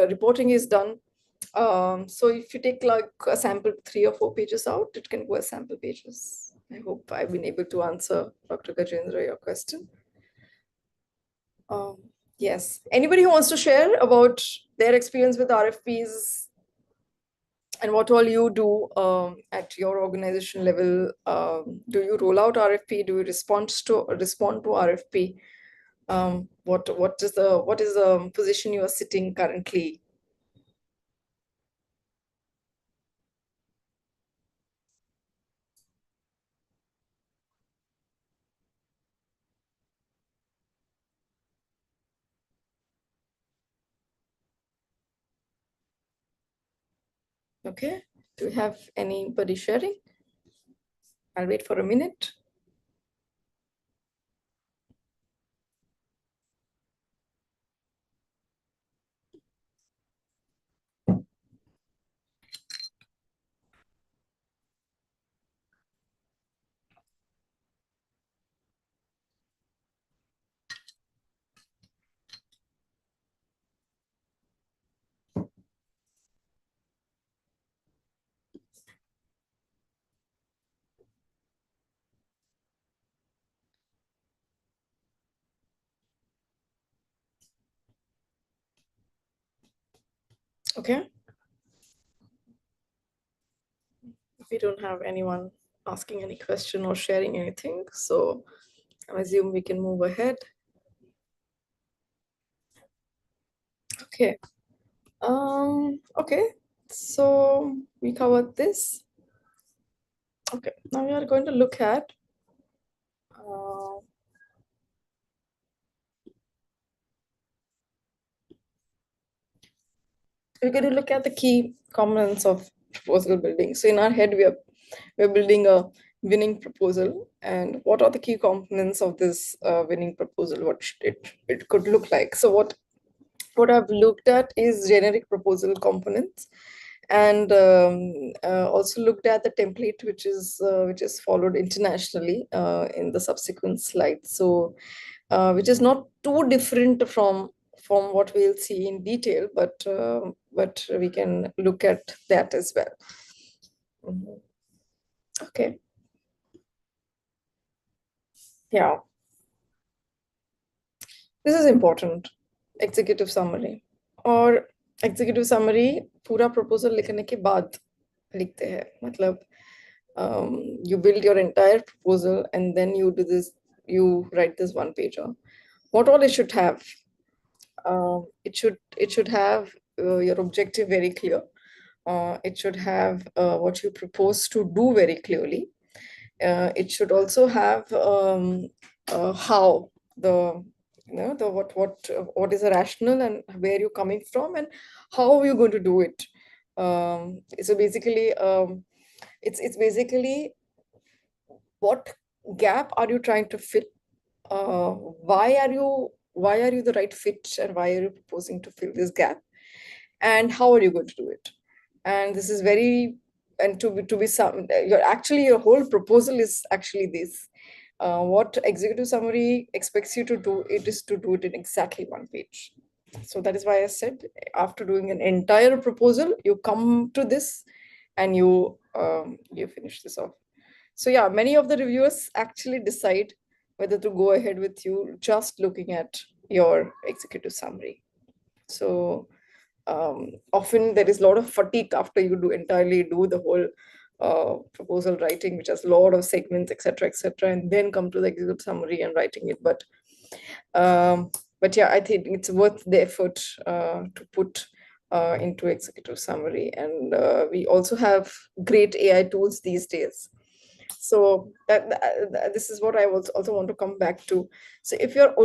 reporting is done. So if you take like a sample 3 or 4 pages out, it can go as sample pages. I hope I've been able to answer, Dr. Gajendra, your question. um, yes, anybody who wants to share about their experience with RFPs and what all you do at your organization level? Do you roll out RFP? Do you respond to RFP? What is the position you are sitting currently? Okay, do we have anybody sharing? I'll wait for a minute. Okay, if we don't have anyone asking any question or sharing anything, so I assume we can move ahead. Okay. Okay, so we covered this. Okay, now we are going to look at we're going to look at the key components of proposal building. So in our head, we're building a winning proposal, and what are the key components of this winning proposal? What it could look like. So what I've looked at is generic proposal components, and also looked at the template which is followed internationally in the subsequent slides. So which is not too different from what we'll see in detail, but we can look at that as well. Mhm. Okay. Yeah, this is important. Executive summary और executive summary पूरा proposal लिखने के बाद लिखते हैं. मतलब you build your entire proposal and then you write this one pager. What all it should have? It should have your objective very clear. It should have what you propose to do very clearly. It should also have how the the what is a rational and where you're coming from and how are you going to do it. So basically, it's basically what gap are you trying to fill? Why are you the right fit, and why are you proposing to fill this gap? And how are you going to do it? And this is very, and to be some your actually your whole proposal is actually this. What executive summary expects you to do, it is to do it in exactly one page. So that is why I said, after doing an entire proposal, you come to this and you finish this off. So yeah, many of the reviewers actually decide whether to go ahead with you just looking at your executive summary. So often there is a lot of fatigue after you do entirely do the whole proposal writing, which has a lot of segments, etc., and then come to the executive summary and writing it. Um, but yeah, I think it's worth the effort to put into executive summary. And we also have great AI tools these days. So this is what I also want to come back to. So if your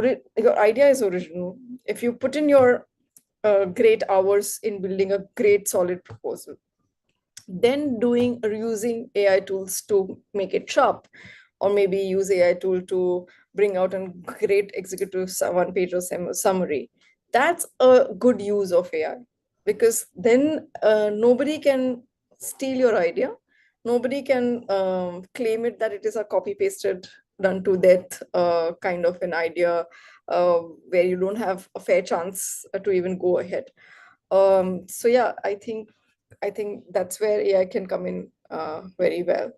idea is original, if you put in your great hours in building a great solid proposal, then doing or using AI tools to make it sharp, or maybe use AI tool to bring out a great executive one page or summary. That's a good use of AI, because then nobody can steal your idea. Nobody can claim it that it is a copy pasted, done to death kind of an idea, uh, where you don't have a fair chance to even go ahead. So yeah, I think that's where AI can come in very well.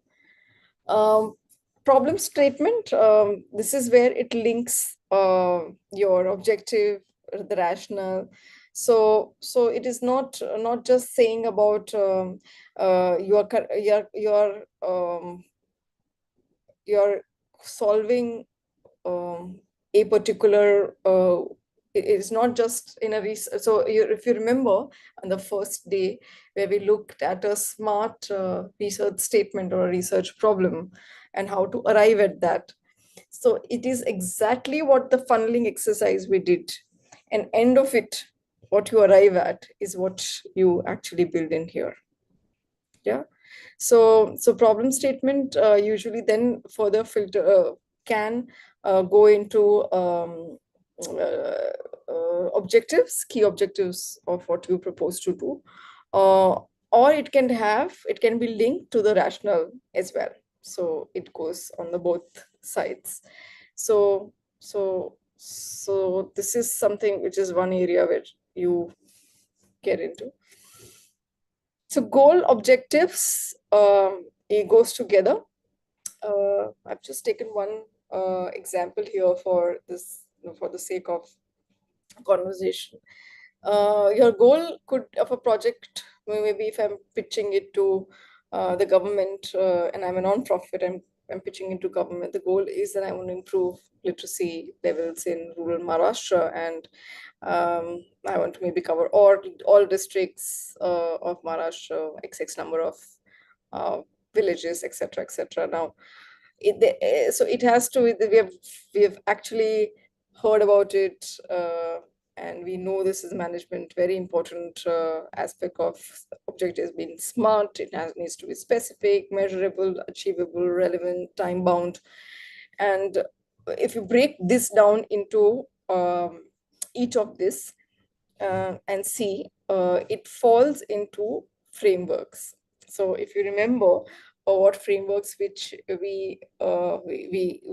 Um, Problem statement. This is where it links your objective, the rationale. So it is not just saying about you're solving um, a particular it's not just in a research. So if you remember on the first day where we looked at a smart research statement or a research problem and how to arrive at that, so it is exactly what the funneling exercise we did, and end of it, what you arrive at is what you actually build in here. Yeah. So problem statement usually then further filter can go into objectives, key objectives of what you propose to do, uh, or it can be linked to the rationale as well. So it goes on the both sides. So this is something which is one area where you get into. So goal objectives, it goes together. I've just taken one example here for this, for the sake of conversation. Your goal could of a project, maybe if I'm pitching it to the government, and I'm a non-profit, I'm pitching into government. The goal is that I want to improve literacy levels in rural Maharashtra, and I want to maybe cover all districts of Maharashtra, XX number of uh, villages, etc. Now, so it has to. We have actually heard about it, and we know this is management very important aspect of objectives being smart. It needs to be specific, measurable, achievable, relevant, time bound, and if you break this down into each of this and see, it falls into frameworks. So if you remember what frameworks which we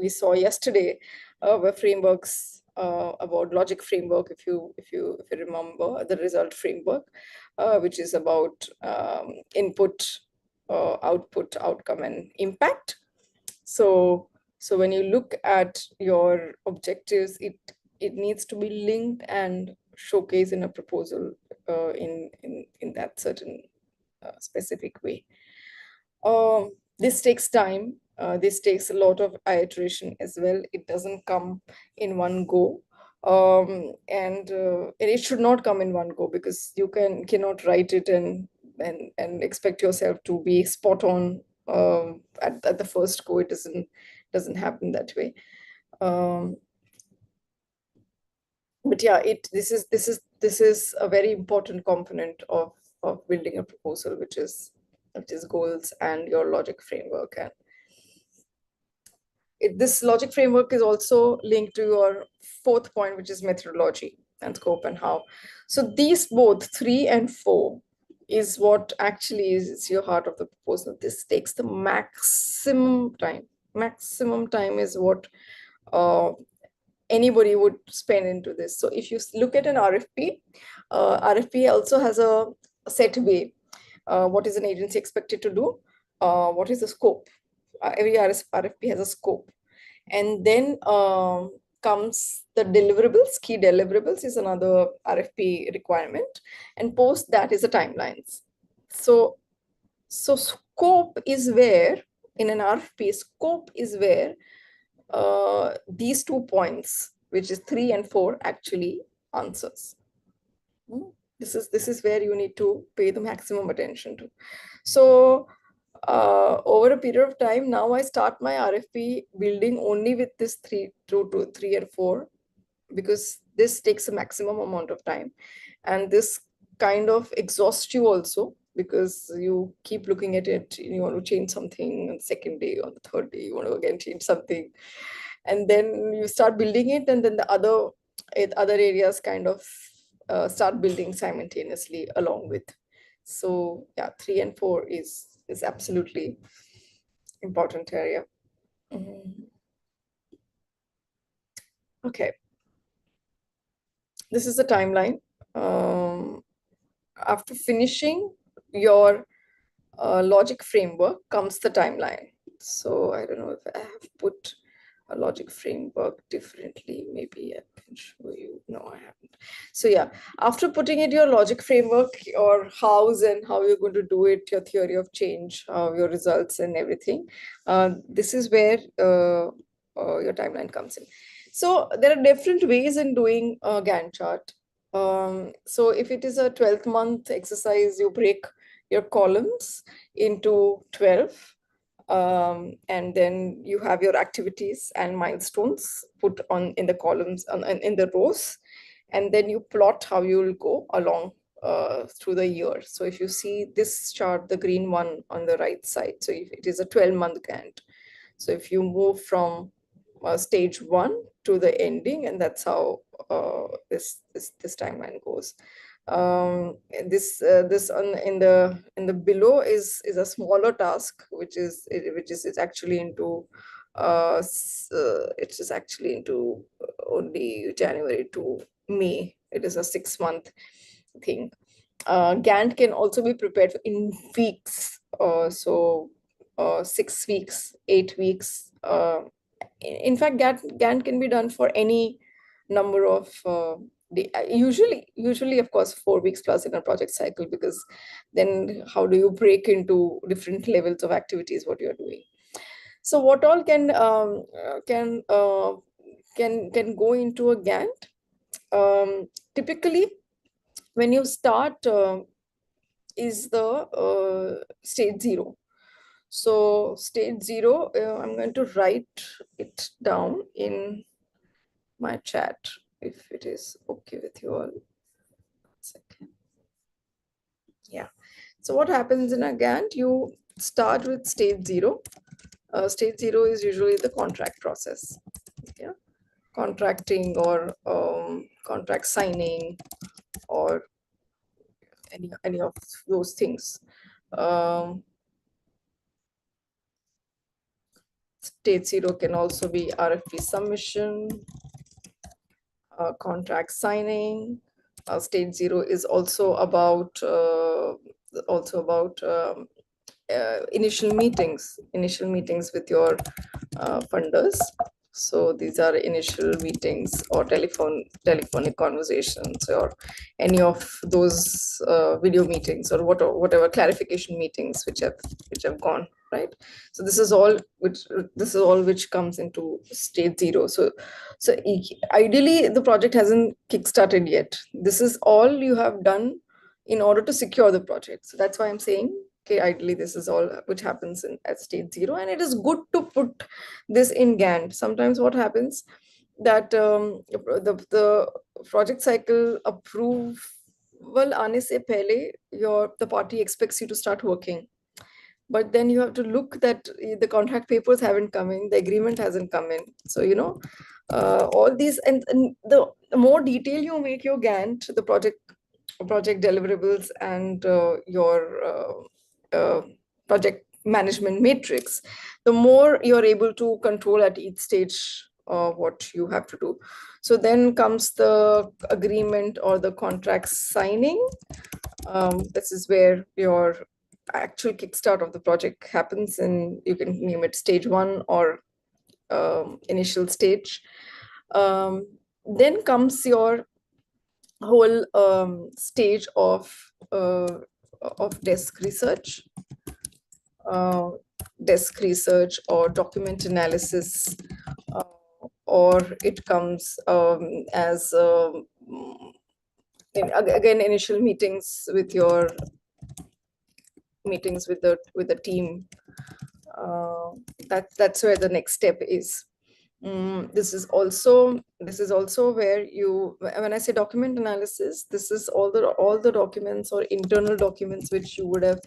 saw yesterday were frameworks about logic framework. If you remember the result framework, which is about input, output, outcome, and impact. So when you look at your objectives, it needs to be linked and showcased in a proposal in that certain specific way. This takes time. This takes a lot of iteration as well. It doesn't come in one go. And it should not come in one go, because you cannot write it and expect yourself to be spot on At the first go, it doesn't happen that way. Um, but yeah, this is a very important component of building a proposal, which is goals and your logic framework. And this logic framework is also linked to your fourth point, which is methodology and scope and how. So these both 3 and 4 is what actually is your heart of the proposal. This takes the maximum time. Maximum time is what uh, anybody would spend into this. So if you look at an RFP, RFP also has a set way. What is an agency expected to do? What is the scope? Every RFP has a scope. And then comes the deliverables. Key deliverables is another RFP requirement. And post that is the timelines. So scope is where, in an RFP, scope is where these 2 points, which is 3 and 4, actually answers. This is where you need to pay the maximum attention to. So over a period of time, now I start my RFP building only with this 3 and 4, because this takes a maximum amount of time, and this kind of exhausts you also, because you keep looking at it. You want to change something on the second day, on the third day you want to again change something, and then you start building it, and then the other areas kind of start building simultaneously along with. So yeah, 3 and 4 is absolutely important area. Okay, this is the timeline. After finishing your logic framework comes the timeline. So I don't know if I have put a logic framework differently. Maybe I can show you. No, I haven't. So yeah, after putting in your logic framework, your hows and how you're going to do it, your theory of change, your results and everything, this is where your timeline comes in. So there are different ways in doing a Gantt chart. So if it is a 12th month exercise, you break your columns into 12, and then you have your activities and milestones put on in the columns, in the rows, and then you plot how you will go along through the year. So if you see this chart, the green one on the right side, so if it is a 12-month Gantt. So if you move from stage 1 to the ending, and that's how this timeline goes. This on in the below is a smaller task, which is it's actually into it is actually into only January to May. It is a 6-month thing. Gantt can also be prepared in weeks. So 6 weeks, 8 weeks. In fact, Gantt can be done for any number of usually of course 4 weeks plus in a project cycle, because then how do you break into different levels of activities what you're doing. So what all can go into a Gantt. Typically when you start is the stage 0. So stage 0, I'm going to write it down in my chat if it is okay with you all. Second. Yeah. So what happens in a Gantt? You start with stage 0. Stage 0 is usually the contract process. Yeah, contracting or contract signing or any of those things. Stage 0 can also be RFP submission, contract signing. Stage 0 is also about initial meetings with your funders. So these are initial meetings or telephonic conversations or any of those video meetings or whatever clarification meetings which have gone right. So this is all which comes into stage 0. So ideally the project hasn't kickstarted yet. This is all you have done in order to secure the project. So that's why I'm saying okay, ideally this is all which happens at stage 0, and it is good to put this in Gantt. Sometimes what happens that the project cycle approval aane se pehle, the party expects you to start working, but then you have to look that the contract papers haven't come in, the agreement hasn't come in. So all these, and the more detail you make your Gantt, the project deliverables, and your project management matrix, the more you're able to control at each stage what you have to do. So then comes the agreement or the contract signing. This is where your actual kickstart of the project happens, and you can name it stage 1 or initial stage. Then comes your whole stage of uh, desk research or document analysis, uh, or it comes as again initial meetings with the team. uh, that's where the next step is. This is also where when I say document analysis, this is all the documents or internal documents which you would have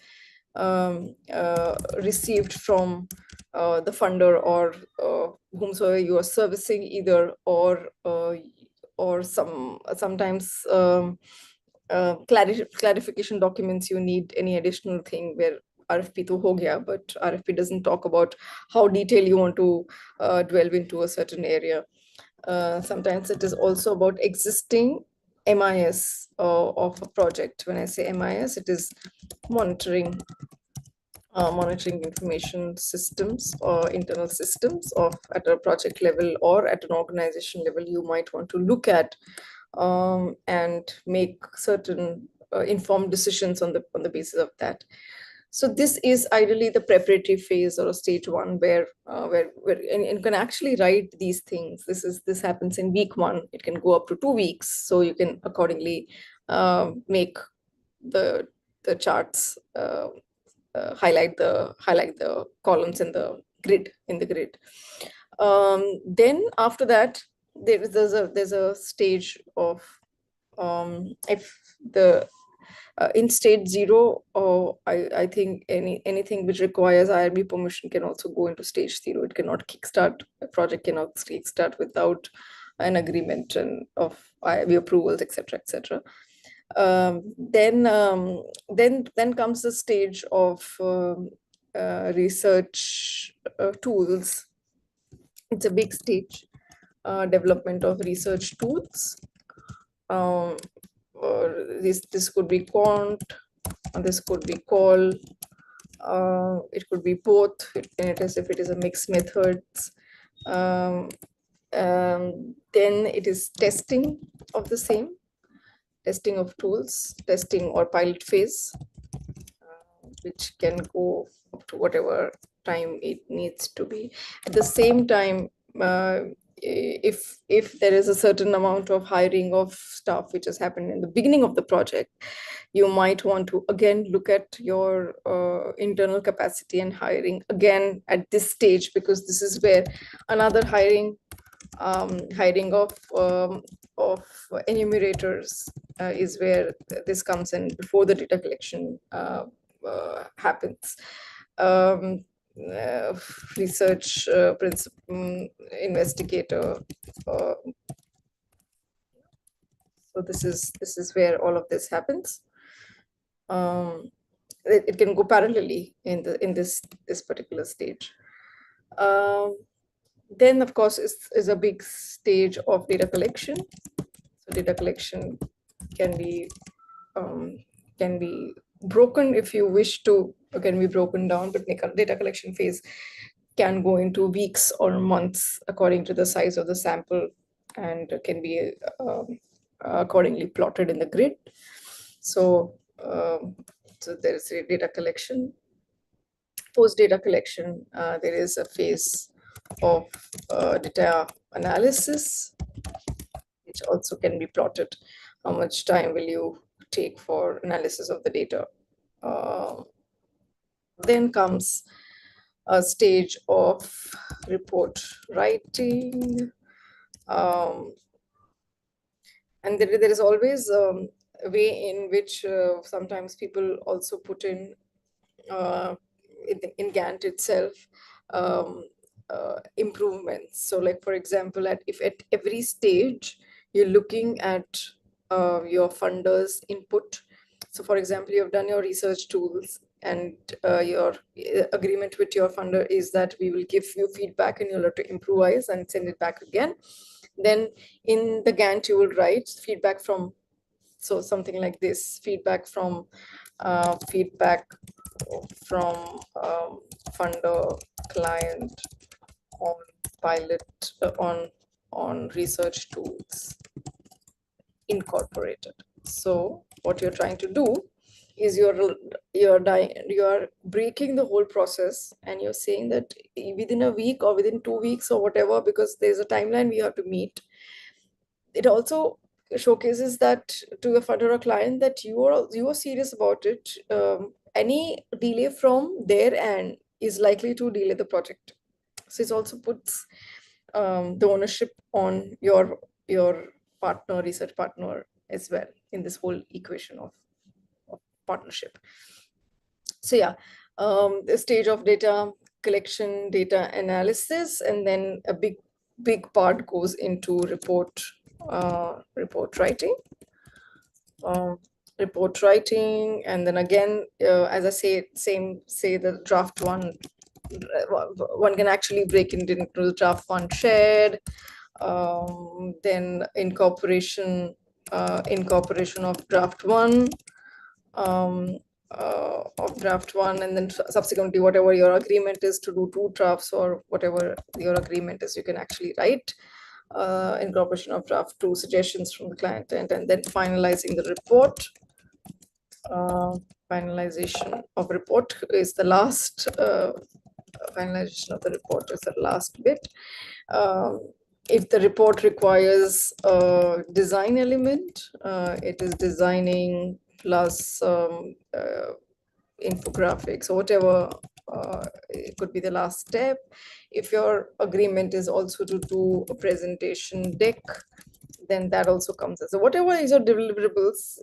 received from the funder or whomsoever you are servicing, either or sometimes clarification documents. You need any additional thing where RFP to ho gaya, but RFP doesn't talk about how detailed you want to delve into a certain area. Sometimes it is also about existing MIS of a project. When I say MIS, it is monitoring information systems or internal systems of at a project level or at an organization level you might want to look at, and make certain informed decisions on the basis of that. So this is ideally the preparatory phase or a stage 1 where and can actually write these things. This happens in week 1. It can go up to 2 weeks, so you can accordingly make the charts, highlight the columns in the grid. Then after that, there's a stage of, if the in stage 0, I think anything which requires IRB permission can also go into stage 0. It cannot kickstart, a project cannot kickstart without an agreement and of IRB approvals, etc., etc. Then comes the stage of research tools. It's a big stage, development of research tools. Or this could be quant, this could be call, it could be both, if it is a mixed methods. Then it is testing of the same, testing of tools, testing or pilot phase, which can go up to whatever time it needs to be. At the same time, if there is a certain amount of hiring of staff which has happened in the beginning of the project, you might want to again look at your internal capacity and hiring again at this stage, because this is where another hiring of enumerators is where this comes in before the data collection happens. Um, uh, Research investigator. Uh, so this is where all of this happens. It can go parallelly in this particular stage. Then, of course, is a big stage of data collection. So data collection can be broken, if you wish to, can be broken down, but data collection phase can go into weeks or months according to the size of the sample, and can be accordingly plotted in the grid. So there is a data collection. Post data collection, there is a phase of data analysis, which also can be plotted. How much time will you take for analysis of the data? Then comes a stage of report writing. Um, and there is always a way in which sometimes people also put uh, in Gantt itself um, improvements. So, like for example, if at every stage you're looking at your funders' input. So, for example, you've done your research tools, and your agreement with your funder is that we will give you feedback and you'll have to improvise and send it back again. Then in the Gantt, you will write feedback from, so something like this: feedback from funder client on pilot on research tools incorporated. So what you're trying to do is you're breaking the whole process, and you're saying that within a week or within 2 weeks or whatever, because there's a timeline we have to meet. It also showcases that to a funder or client that you are serious about it. Any delay from their end is likely to delay the project. So it also puts the ownership on your partner, research partner as well, in this whole equation of partnership. So yeah, the stage of data collection, data analysis, and then a big part goes into report writing. um, Report writing, and then again, as I say the draft one, one can actually break it into the draft one shared, then incorporation of draft one, um, and then subsequently whatever your agreement is to do two drafts, or whatever your agreement is, you can actually write incorporation of draft two, suggestions from the client, and then finalizing the report. uh, Finalization of report is the last finalization of the report is the last bit. If the report requires a design element, it is designing plus infographics or whatever. It could be the last step. If your agreement is also to do a presentation deck, then that also comes as, so whatever is your deliverables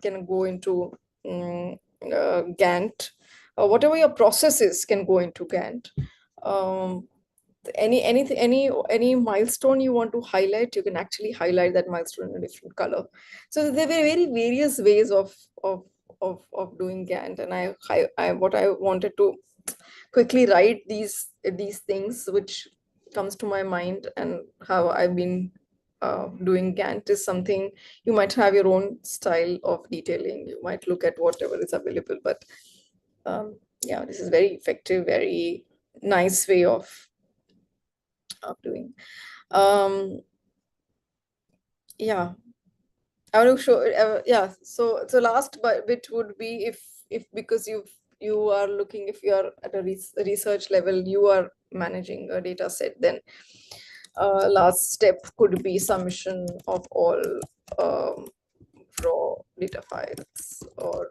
can go into Gantt. Whatever your processes can go into Gantt. um, any milestone you want to highlight, you can actually highlight that milestone in a different color. So there were very various ways of doing Gantt, and what I wanted to quickly write these things which comes to my mind, and how I've been doing Gantt is something. You might have your own style of detailing, you might look at whatever is available, but yeah, this is very effective, very nice way of doing. Yeah, I will show. Yeah, so last bit would be, if because you are looking, if you are at a research level, you are managing a data set, then last step could be submission of all um, raw data files, or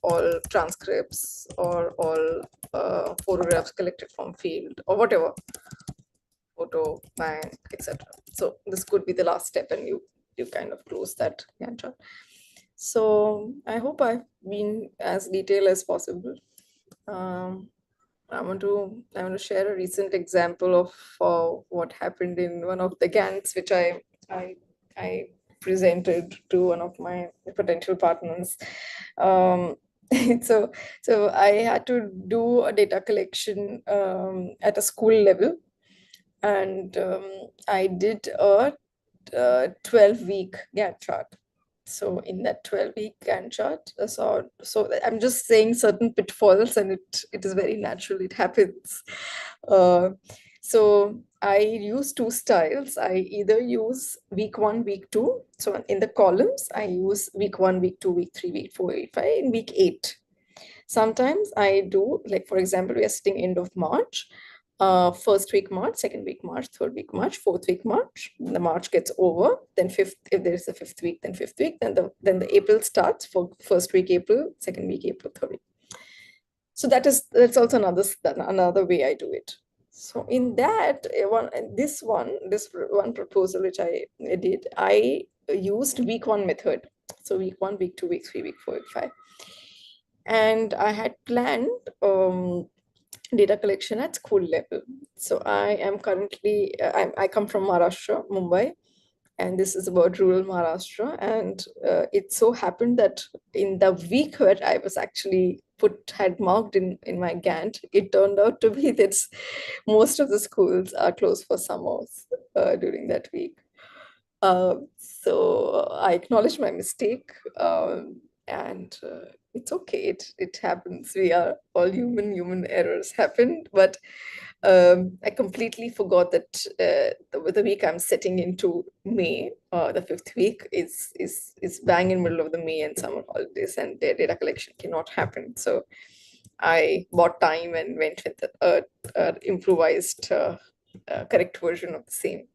all transcripts, or all photographs collected from field, or whatever, photo bank, etc. So this could be the last step, and you kind of close that Gantt chart. So I hope I've been as detailed as possible. Um, I want to share a recent example of what happened in one of the Gants, which I I presented to one of my potential partners. Um, so I had to do a data collection at a school level, and I did a 12-week Gantt chart. So in that 12-week Gantt chart, so I'm just saying certain pitfalls, and it is very natural. It happens. Uh, so I use two styles. I either use week one, week two. So in the columns, I use week one, week two, week three, week four, week five, and week eight. Sometimes I do, like for example, we are sitting end of March. First week March, second week March, third week March, fourth week March. The March gets over. Then fifth, if there is a fifth week, then fifth week. Then the April starts for first week April, second week April, third week. So that's also another way I do it. So in that this one proposal which I did, I used week one method. So week one, week two, week three, week four, week five, and I had planned data collection at school level. So I am currently I come from Maharashtra, Mumbai, and this is about rural Maharashtra. And it so happened that in the week where I was actually had marked in my Gantt, it turned out to be that most of the schools are closed for summers during that week. So I acknowledge my mistake, and it's okay. It happens. We are all human. Human errors happen. But I completely forgot that the week I'm setting into May, the fifth week, is bang in middle of the May and summer holidays, and their data collection cannot happen. So I bought time and went with the improvised correct version of the same.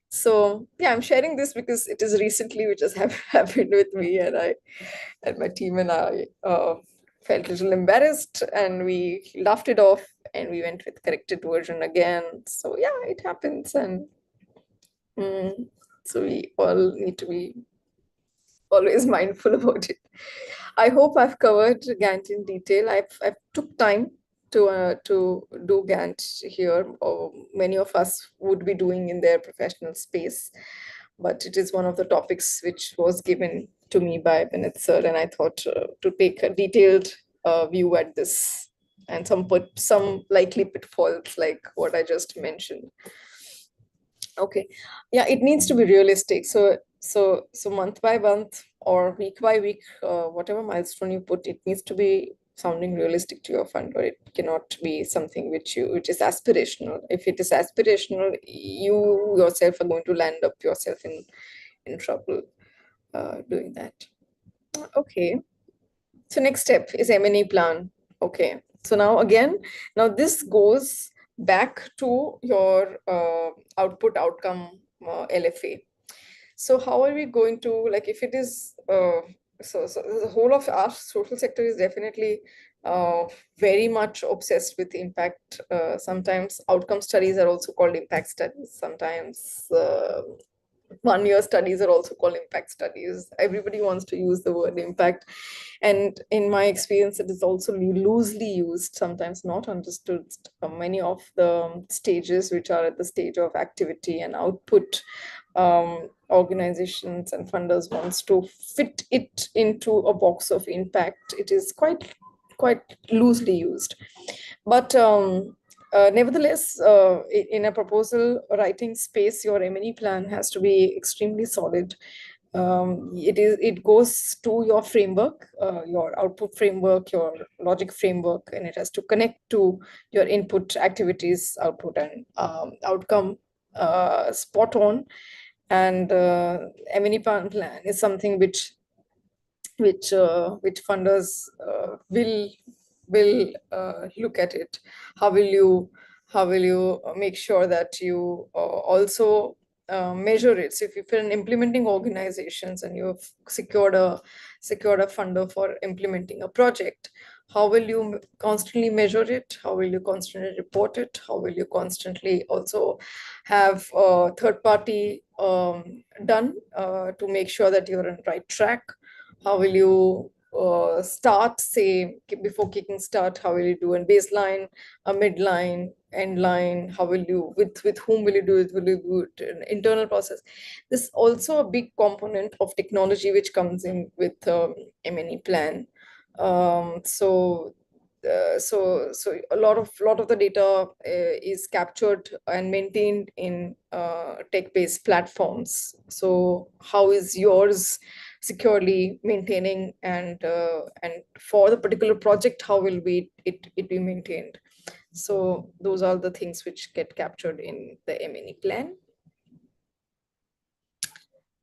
So yeah, I'm sharing this because it is recently which has happened with me, and I and my team and I felt a little embarrassed, and we laughed it off, and we went with corrected version again. So yeah, it happens, and mm, so we all need to be always mindful about it. I hope I've covered Gantt in detail. I've took time to do Gantt here, or many of us would be doing in their professional space. But it is one of the topics which was given to me by Vinith sir, and I thought to take a detailed view at this, and some likely pitfalls like what I just mentioned. Okay. Yeah, it needs to be realistic. So month by month or week by week, whatever milestone you put, it needs to be sounding realistic to your funder. It cannot be something which is aspirational. If it is aspirational, you yourself are going to land up yourself in trouble doing that. Okay. So next step is M&E plan. Okay. So now again, now this goes back to your output outcome LFA. So how are we going to, like, if it is so the whole of our social sector is definitely very much obsessed with impact. Sometimes outcome studies are also called impact studies. Sometimes 1 year studies are also called impact studies. Everybody wants to use the word impact. And in my experience, it is also loosely used, sometimes not understood. Many of the stages, which are at the stage of activity and output, organizations and funders wants to fit it into a box of impact. It is quite loosely used. But nevertheless, in a proposal writing space, your M&E plan has to be extremely solid. It goes to your framework, your output framework, your logic framework, and it has to connect to your input activities, output, and outcome spot on. And M&E plan is something which funders will look at it. How will you make sure that you also measure it? So if you're an implementing organizations and you've secured a funder for implementing a project, how will you constantly measure it? How will you constantly report it? How will you constantly also have third party done to make sure that you're on the right track? How will you start, say, before kicking start? How will you do a baseline, a midline, end line? How will you, with whom will you do it? Will you do it an internal process? This is also a big component of technology which comes in with M&E plan. So a lot of the data is captured and maintained in tech-based platforms. So how is yours securely maintaining, and for the particular project, how will it be maintained? So those are the things which get captured in the M&E plan.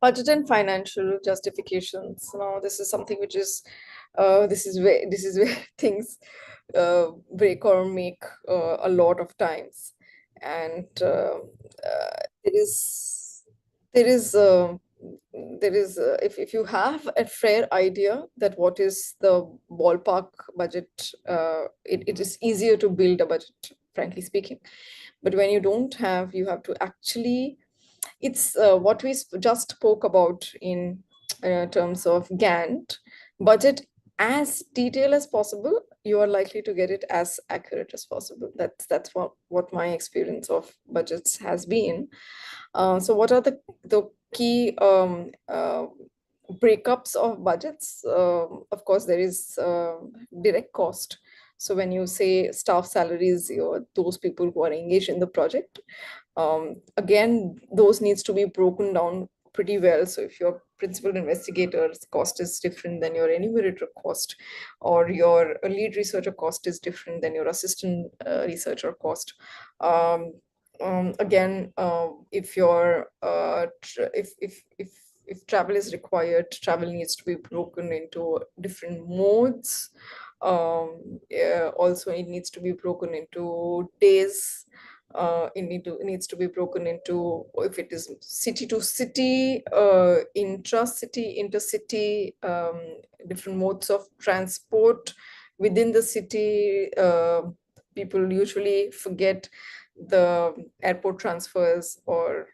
Budget and financial justifications. Now, this is something which is this is where things break or make a lot of times, and there is there is if you have a fair idea that what is the ballpark budget, it is easier to build a budget, frankly speaking. But when you don't have, you have to actually, it's what we just spoke about in terms of Gantt budget, as detailed as possible. You are likely to get it as accurate as possible. That's what my experience of budgets has been. So what are the key breakups of budgets? Of course, there is direct cost. So when you say staff salaries, those people who are engaged in the project, again, those needs to be broken down pretty well. So if your principal investigator's cost is different than your enumerator cost, or your lead researcher cost is different than your assistant researcher cost. Um, Again, if your if travel is required, travel needs to be broken into different modes. Also, it needs to be broken into days. It needs to be broken into, if it is city to city, intra-city, intercity, different modes of transport within the city. People usually forget the airport transfers, or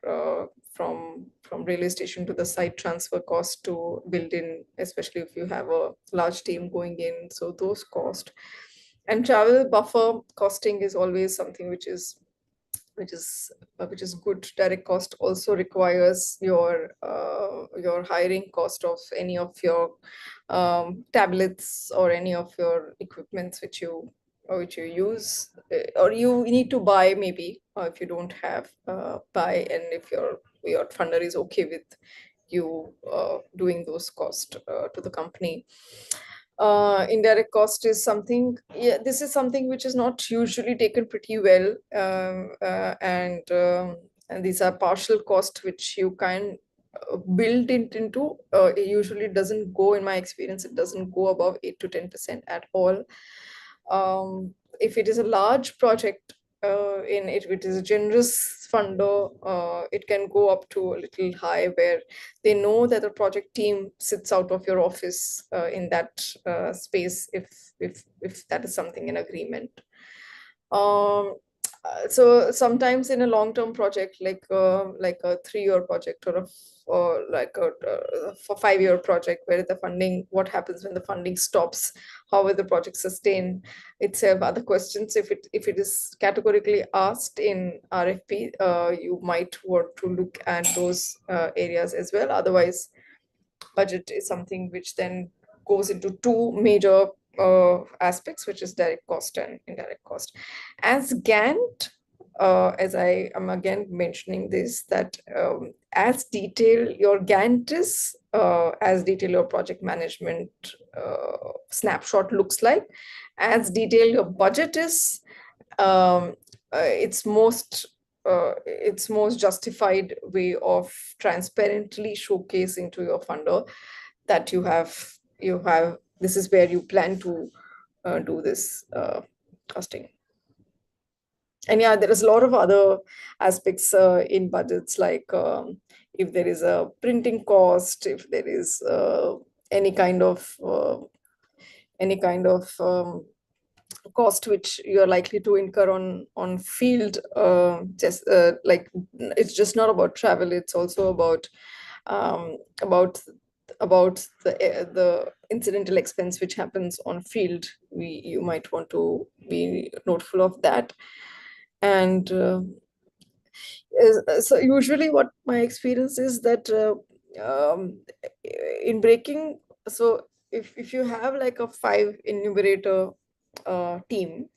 from railway station to the site transfer cost to build in, especially if you have a large team going in. So those cost, and travel buffer costing is always something which is good. Direct cost also requires your hiring cost of any of your tablets or any of your equipments which you use, or you need to buy, maybe, if you don't have, buy, and if your funder is okay with you doing those costs to the company. Indirect cost is something, yeah, this is something which is not usually taken pretty well, and these are partial cost which you can build it into. It usually doesn't go, in my experience, it doesn't go above 8 to 10% at all. If it is a large project, if it is a generous funder, it can go up to a little high, where they know that the project team sits out of your office in that space, if that is something in agreement. Um, so sometimes in a long-term project, like a 3-year project, or like a for 5-year project, where the funding, what happens when the funding stops? How will the project sustain itself? Other questions, if it is categorically asked in RFP, you might want to look at those areas as well. Otherwise, budget is something which then goes into two major aspects, which is direct cost and indirect cost. As Gantt, as I am again mentioning this, that as detailed your Gantt is, as detailed your project management snapshot looks like, as detailed your budget is, um, it's most justified way of transparently showcasing to your funder that you have this is where you plan to do this costing. And yeah, there is a lot of other aspects in budgets, like if there is a printing cost, if there is any kind of cost which you're likely to incur on field. Just like, it's just not about travel, it's also um, about about the incidental expense which happens on field. You might want to be noteful of that. And so usually what my experience is that in breaking, so if you have like a 5 enumerator team,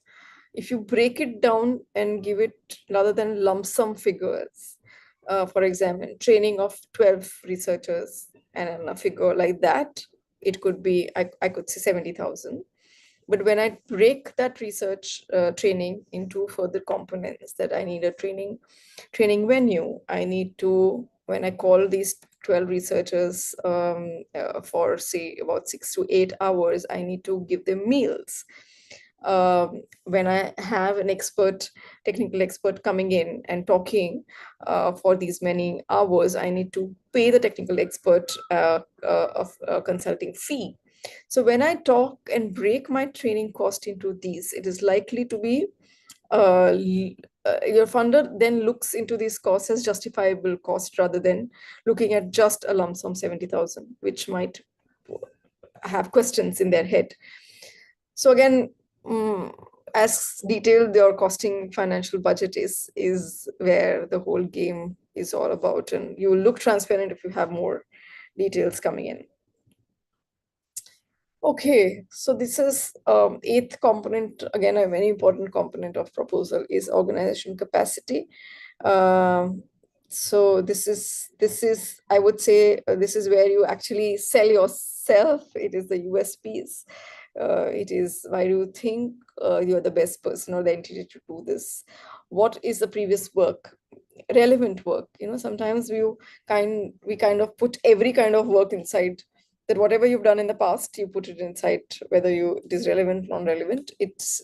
if you break it down and give it, rather than lump sum figures, for example, training of 12 researchers and a figure like that, it could be, I could say 70,000. But when I break that research training into further components, that I need a training venue, I need to, when I call these 12 researchers for say about 6 to 8 hours, I need to give them meals. When I have an technical expert coming in and talking for these many hours, I need to pay the technical expert of a consulting fee. So when I talk and break my training cost into these, it is likely to be your funder then looks into these costs as justifiable cost rather than looking at just a lump sum 70,000, which might have questions in their head. So again, as detailed your costing financial budget is where the whole game is all about, and you will look transparent if you have more details coming in. Okay, so this is eighth component, again, a very important component of proposal is organization capacity. Um, so this is I would say this is where you actually sell yourself. It is the USPs. It is why do you think you're the best person or the entity to do this? What is the previous work? Relevant work. Sometimes we kind of put every kind of work inside, that whatever you've done in the past, you put it inside, whether it is relevant, non-relevant.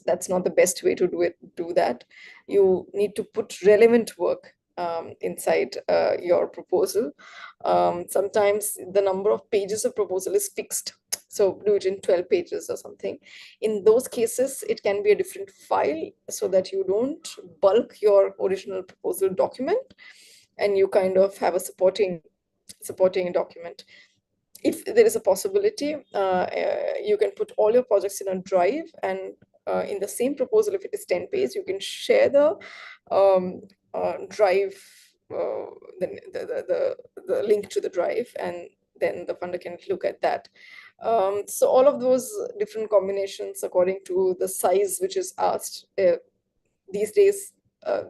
That's not the best way to do that. You need to put relevant work inside your proposal. Sometimes the number of pages of proposal is fixed, so do it in 12 pages or something. In those cases, it can be a different file so that you don't bulk your original proposal document, and you kind of have a supporting document. If there is a possibility, you can put all your projects in a drive, and in the same proposal, if it is 10 pages, you can share the drive, the link to the drive, and then the funder can look at that. So all of those different combinations according to the size which is asked these days,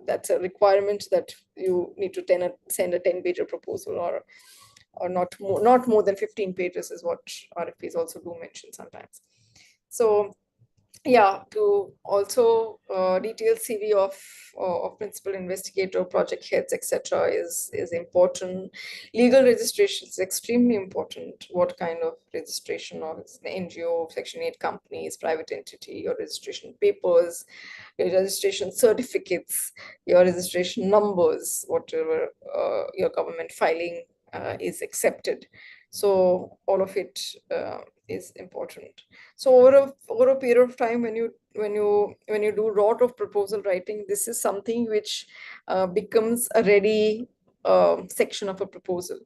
that's a requirement that you need to send a 10-page proposal, or not more than 15 pages is what RFPs also do mention sometimes. So yeah, to also detailed CV of principal investigator, project heads, etc. is important. Legal registration is extremely important. What kind of registration? Or it's the NGO, Section 8 companies, private entity, your registration papers, your registration certificates, your registration numbers, whatever your government filing is accepted. So all of it is important. So over a period of time, when you do a lot of proposal writing, this is something which becomes a ready section of a proposal.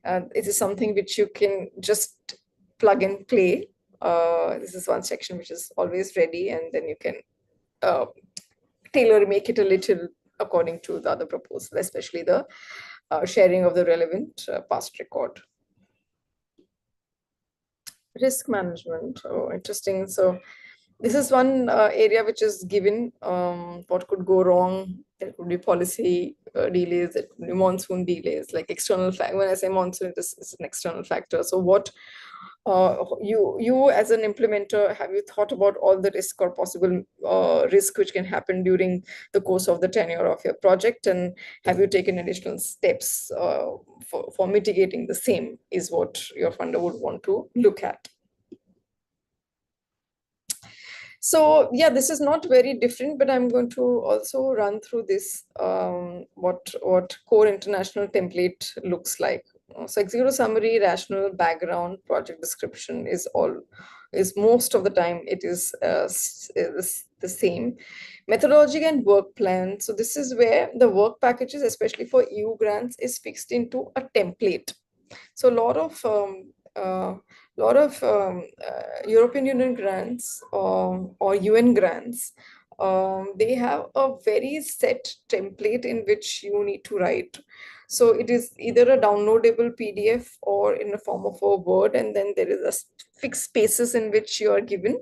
It is something which you can just plug and play. This is one section which is always ready, and then you can uh, tailor make it a little according to the other proposal, especially the sharing of the relevant past record. Risk management. Oh, interesting. So this is one area which is given. What could go wrong? There could be policy delays, there could be monsoon delays, like external factor. When I say monsoon, it's an external factor. So what you as an implementer, have you thought about all the risk or possible risk which can happen during the course of the tenure of your project, and have you taken additional steps for mitigating the same, is what your funder would want to look at. So yeah, this is not very different, but I'm going to also run through this, what core international template looks like. So executive summary, rational background, project description is most of the time it is the same. Methodology and work plan. So this is where the work packages, especially for EU grants, is fixed into a template. So a lot of European Union grants or UN grants, they have a very set template in which you need to write. So it is either a downloadable PDF or in the form of a Word, and then there is a fixed spaces in which you are given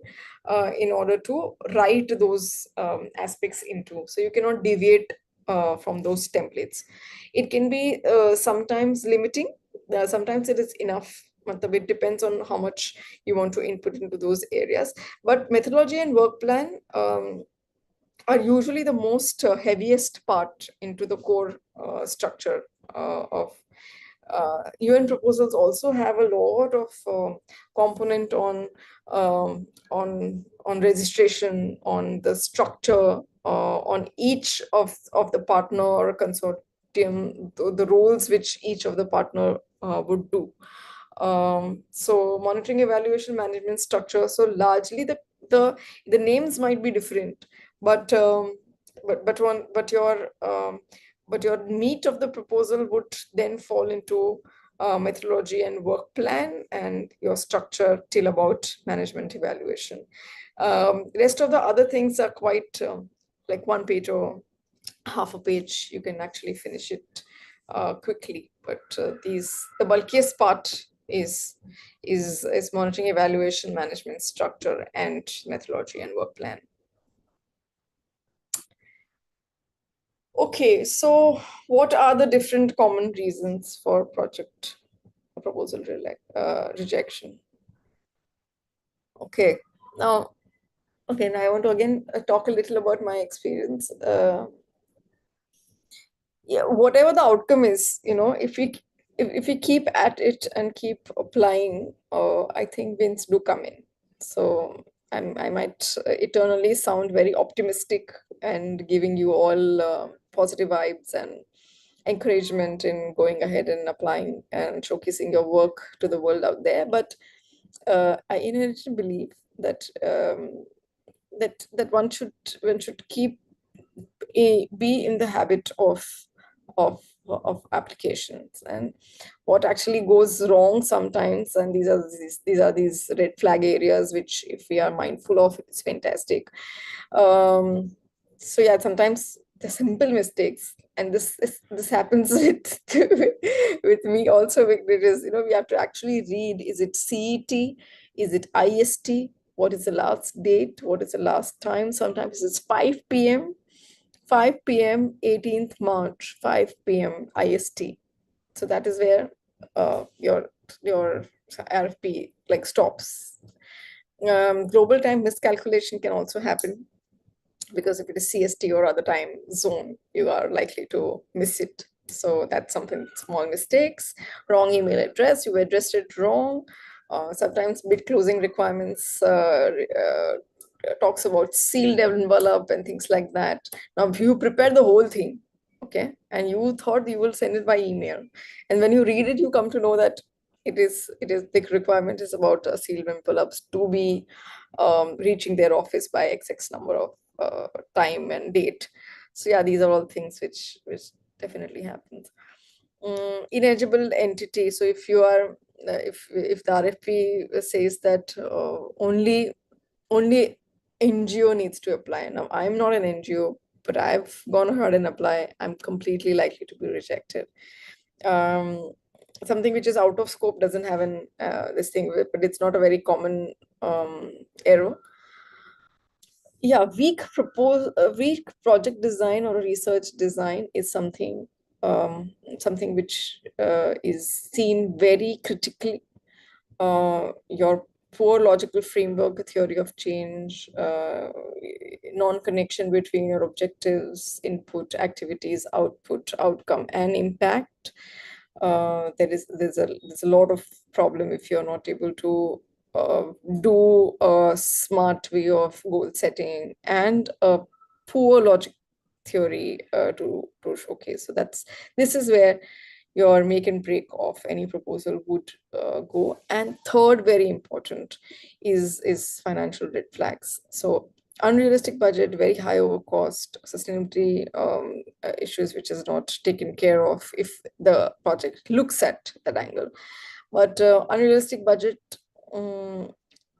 in order to write those aspects into. So you cannot deviate from those templates. It can be sometimes limiting, sometimes it is enough. It depends on how much you want to input into those areas. But methodology and work plan are usually the most heaviest part into the core structure of UN proposals also have a lot of component on registration, on the structure, on each of the partner or consortium, the roles which each of the partner would do. So monitoring, evaluation, management structure. So largely the the names might be different, but but your meat of the proposal would then fall into methodology and work plan, and your structure till about management evaluation. Rest of the other things are quite like one page or half a page. You can actually finish it quickly. But the bulkiest part is monitoring, evaluation, management structure, and methodology and work plan. Okay, so what are the different common reasons for project proposal rejection? Okay, now, now I want to again talk a little about my experience. Yeah, whatever the outcome is, if we keep at it and keep applying, I think wins do come in. So I might eternally sound very optimistic and giving you all positive vibes and encouragement in going ahead and applying and showcasing your work to the world out there. But I inherently believe that that one should keep be in the habit of applications. And what actually goes wrong sometimes, and these are these red flag areas which, if we are mindful of, it's fantastic. So yeah, sometimes the simple mistakes, and this happens with with me also, because we have to actually read, is it CET, is it IST, what is the last date, what is the last time. Sometimes it's 5 p.m., 5 p.m., 18th March, 5 p.m. IST. So that is where your RFP like stops. Global time miscalculation can also happen, because if it is CST or other time zone, you are likely to miss it. So that's something, small mistakes. Wrong email address, you addressed it wrong. Sometimes bid closing requirements talks about sealed envelope and things like that. Now you prepare the whole thing, okay, and you thought you will send it by email, and when you read it, you come to know that it is the requirement is about sealed envelopes to be reaching their office by XX number of time and date. So yeah, these are all things which definitely happens. Ineligible entity. So if you are if the RFP says that only NGO needs to apply. Now I'm not an NGO, but I've gone ahead and apply. I'm completely likely to be rejected. Um, Something which is out of scope doesn't have an this thing, but it's not a very common error. Yeah, weak project design or research design is something which is seen very critically. Your poor logical framework, theory of change, non-connection between your objectives, input, activities, output, outcome, and impact. There's a lot of problem if you're not able to uh, do a smart way of goal setting and a poor logic theory to showcase. So this is where your make and break of any proposal would go. And third, very important, is financial red flags. So unrealistic budget, very high over cost, sustainability issues which is not taken care of if the project looks at that angle. But unrealistic budget, um,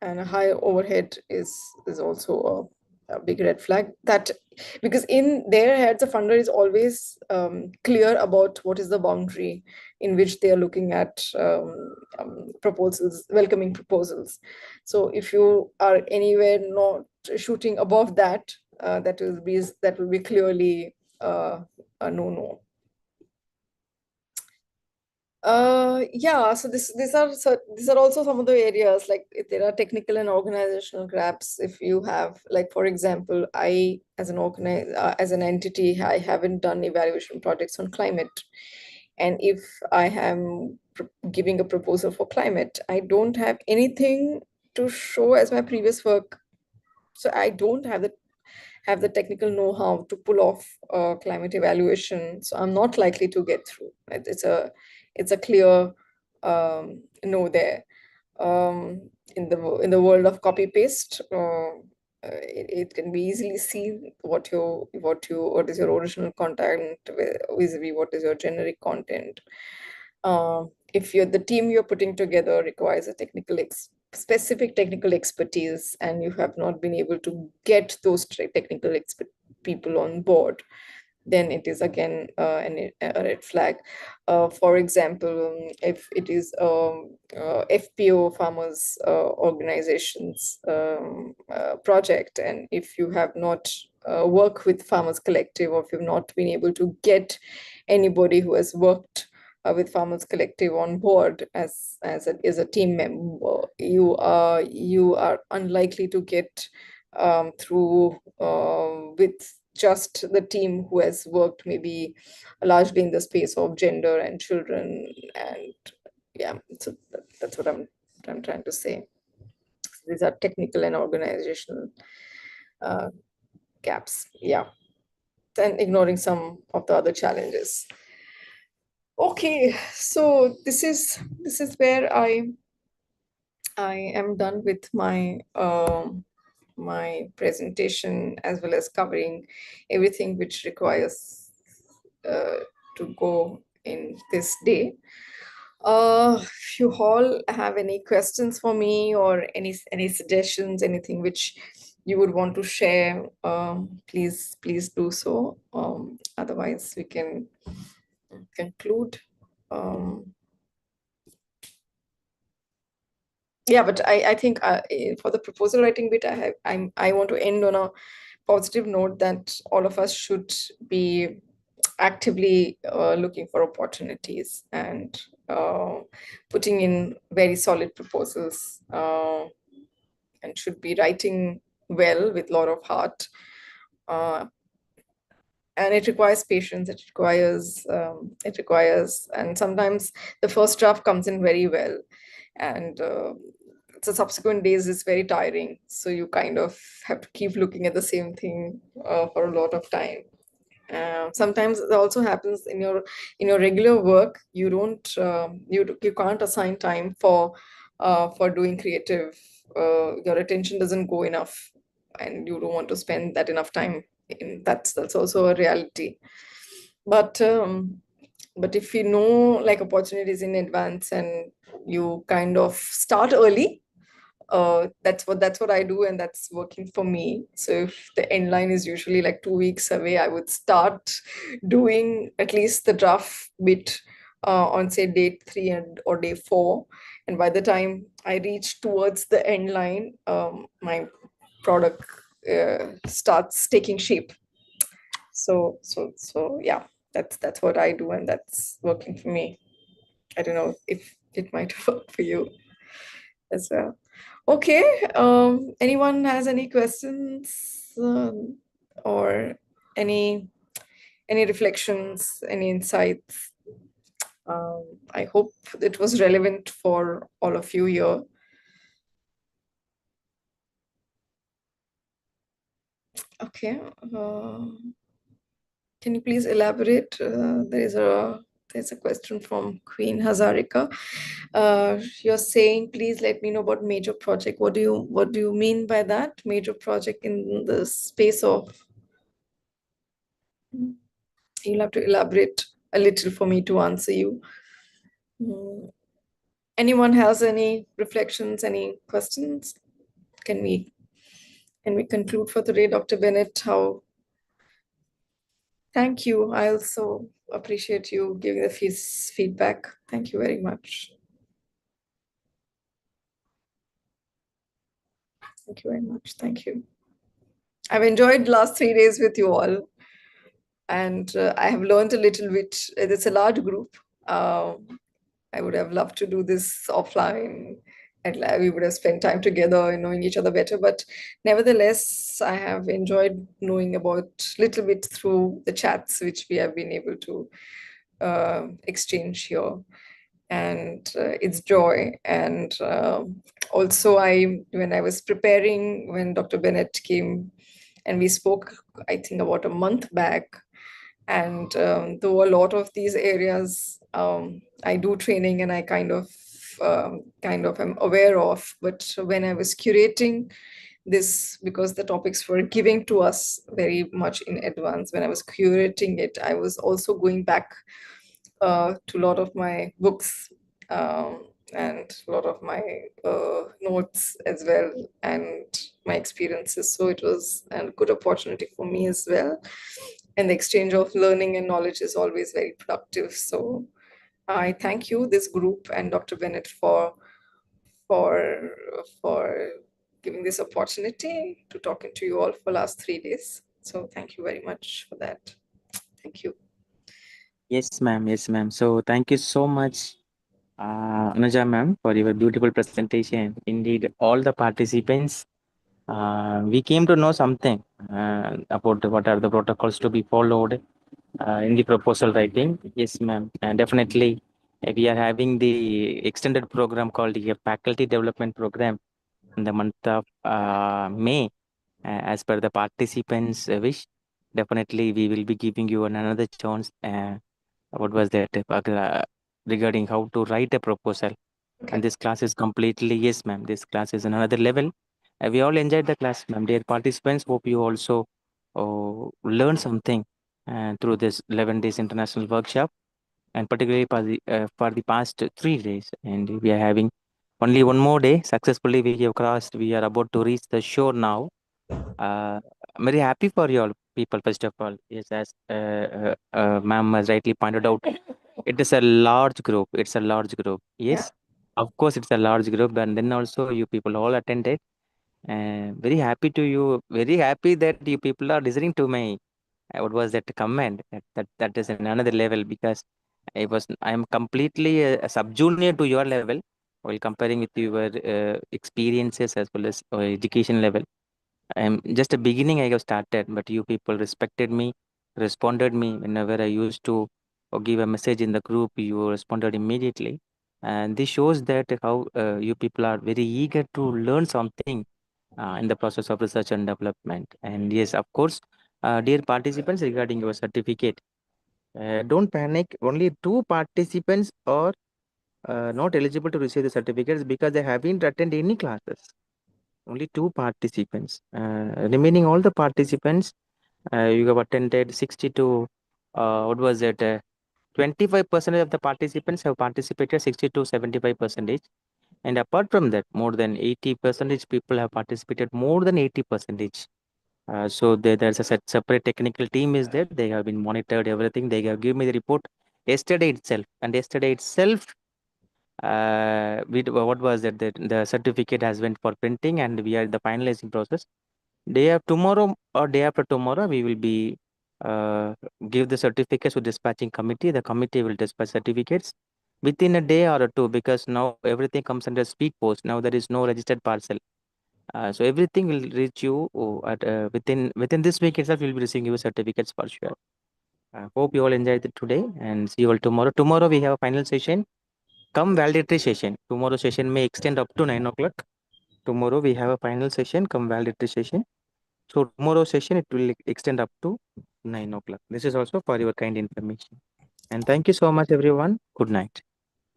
and a high overhead is also a big red flag. That because in their heads, the funder is always clear about what is the boundary in which they are looking at proposals, welcoming proposals. So if you are anywhere not shooting above that, that will be clearly a no. Yeah, so these are also some of the areas, like if there are technical and organizational gaps. If you have, like, for example, I as an entity, I haven't done evaluation projects on climate. And if I am giving a proposal for climate, I don't have anything to show as my previous work. So I don't have the technical know-how to pull off climate evaluation. So I'm not likely to get through. It's a clear no there. In the world of copy paste, it can be easily seen what is your original content vis-a-vis what is your generic content. If you're the team you're putting together requires a specific technical expertise, and you have not been able to get those technical people on board, then it is again a red flag. For example, if it is FPO, farmers organizations project, and if you have not worked with farmers collective, or if you've not been able to anybody who has worked with farmers collective on board as a team member, you are unlikely to get through with just the team who has worked maybe largely in the space of gender and children. And yeah, so that's what I'm trying to say. These are technical and organizational uh, gaps. Yeah, and ignoring some of the other challenges. Okay, so this is where I am done with my presentation, as well as covering everything which requires uh, to go in this day. If you all have any questions for me, or any suggestions, anything which you would want to share, please do so. Otherwise, we can conclude. Um, yeah, but I think for the proposal writing bit, I want to end on a positive note that all of us should be actively looking for opportunities, and putting in very solid proposals, and should be writing well with a lot of heart. Uh, and it requires patience. It requires, and sometimes the first draft comes in very well, and the subsequent days is very tiring. So you kind of have to keep looking at the same thing for a lot of time. Sometimes it also happens in your regular work. You don't you can't assign time for doing creative. Your attention doesn't go enough, and you don't want to spend that enough time. That's also a reality. But but if you know like opportunities in advance, and you kind of start early, that's what I do, and that's working for me. So if the end line is usually like 2 weeks away, I would start doing at least the draft bit on say day 3 or day 4, and by the time I reach towards the end line, my product starts taking shape. So yeah, that's what I do, and that's working for me. I don't know if it might work for you as well. Okay, anyone has any questions, or any any reflections, any insights? I hope it was relevant for all of you here. Okay, can you please elaborate? There's a question from Queen Hazarika. You're saying, please let me know about major project. What do you mean by that? Major project in the space of. You'll have to elaborate a little for me to answer you. Mm. Anyone has any reflections, any questions? Can we can we conclude for today, Dr. Bennett? How? Thank you. I also appreciate you giving the feedback. Thank you very much. Thank you very much. Thank you. I've enjoyed the last 3 days with you all, and I have learned a little bit. It's a large group. I would have loved to do this offline, and we would have spent time together and knowing each other better. But nevertheless, I have enjoyed knowing about little bit through the chats which we have been able to exchange here, and it's joy. And also, when I was preparing, when Dr. Bennett came and we spoke, I think about a month back, and though a lot of these areas I do training and I kind of am aware of, but when I was curating this, because the topics were giving to us very much in advance, when I was curating it, I was also going back to a lot of my books, and a lot of my notes as well, and my experiences. So it was a good opportunity for me as well. And the exchange of learning and knowledge is always very productive. So I thank you, this group, and Dr. Bennett for for giving this opportunity to talking to you all for last 3 days. So thank you very much for that. Thank you. Yes, ma'am. Yes, ma'am. So thank you so much, Anuja ma'am, for your beautiful presentation. Indeed, all the participants, we came to know something about what are the protocols to be followed in the proposal writing. Yes, ma'am. And definitely, we are having the extended program called the Faculty Development Program in the month of May, as per the participants' wish. Definitely, we will be giving you another chance. What was that regarding how to write a proposal? And Okay. this class is completely, yes, ma'am. This class is another level. We all enjoyed the class, ma'am. Dear participants, hope you also learn something through this 11 days international workshop, and particularly for the past 3 days. And we are having only one more day. Successfully, we have crossed. We are about to reach the shore now. I'm very happy for you all people, first of all. Yes, as ma'am has rightly pointed out, it is a large group. It's a large group. Yeah. Yes, of course, it's a large group. And then also, you people all attended. Very happy to you. Very happy that you people are listening to my what was that comment. That is another level, because I am completely a sub junior to your level while comparing with your experiences as well as education level. I'm just a beginning I have started, but you people respected me, responded me whenever I used to give a message in the group. You responded immediately, and this shows that how you people are very eager to learn something in the process of research and development. And yes, of course, dear participants, regarding your certificate, don't panic. Only two participants are not eligible to receive the certificates because they haven't attended any classes. Only two participants. Remaining all the participants, you have attended 60 to, what was it? 25% of the participants have participated, 60 to 75%. And apart from that, more than 80% people have participated, more than 80%. So there's a separate technical team is there. They have been monitored everything. They have given me the report yesterday itself. And yesterday itself, what was that? The certificate has went for printing, and we are in the finalizing process. Day of tomorrow or day after tomorrow, we will be uh, give the certificates to dispatching committee. The committee will dispatch certificates within a day or two, because now everything comes under speed post. Now there is no registered parcel. So everything will reach you at within this week itself. You'll be receiving your certificates for sure. Hope you all enjoyed it today, and see you all tomorrow. Tomorrow we have a final session. Come validatory session. Tomorrow session may extend up to 9 o'clock. Tomorrow we have a final session. Come validatory session. So tomorrow session it will extend up to 9 o'clock. This is also for your kind information. And thank you so much, everyone. Good night.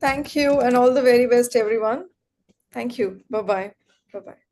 Thank you, and all the very best, everyone. Thank you. Bye bye. Bye bye.